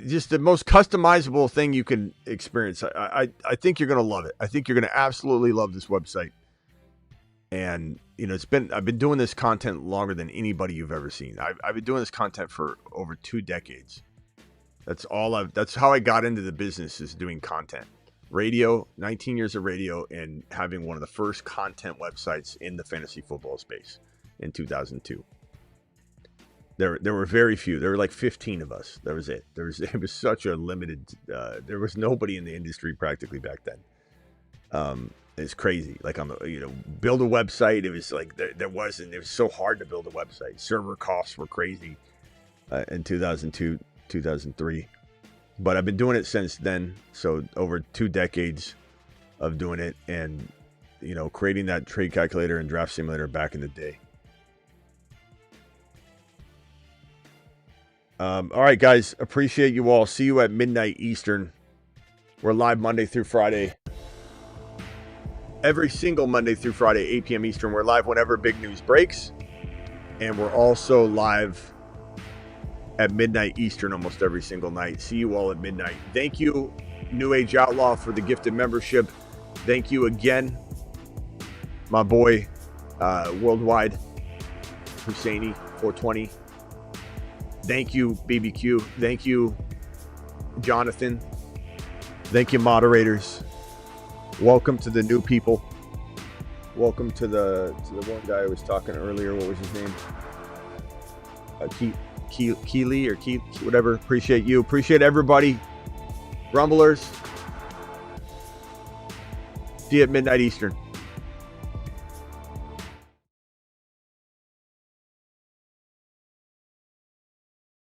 Just the most customizable thing you can experience. I think you're going to love it. I think you're going to absolutely love this website. And I've been doing this content longer than anybody you've ever seen. I've been doing this content for over 2 decades. That's how I got into the business, is doing content. Radio, 19 years of radio, and having one of the first content websites in the fantasy football space in 2002. There were very few. There were like 15 of us. That was it. It was such a limited. There was nobody in the industry practically back then. It's crazy. Like build a website. It was like there wasn't. It was so hard to build a website. Server costs were crazy in 2002, 2003. But I've been doing it since then. So over 2 decades of doing it, and creating that trade calculator and draft simulator back in the day. All right, guys. Appreciate you all. See you at midnight Eastern. We're live Monday through Friday. Every single Monday through Friday, 8 p.m. Eastern. We're live whenever big news breaks. And we're also live at midnight Eastern almost every single night. See you all at midnight. Thank you, New Age Outlaw, for the gifted membership. Thank you again, my boy, Worldwide, Husseini, 420. Thank you, BBQ. Thank you, Jonathan. Thank you, moderators. Welcome to the new people. Welcome to the one guy I was talking earlier. What was his name? Keely or Keith, whatever. Appreciate you. Appreciate everybody. Rumblers. See you at midnight Eastern.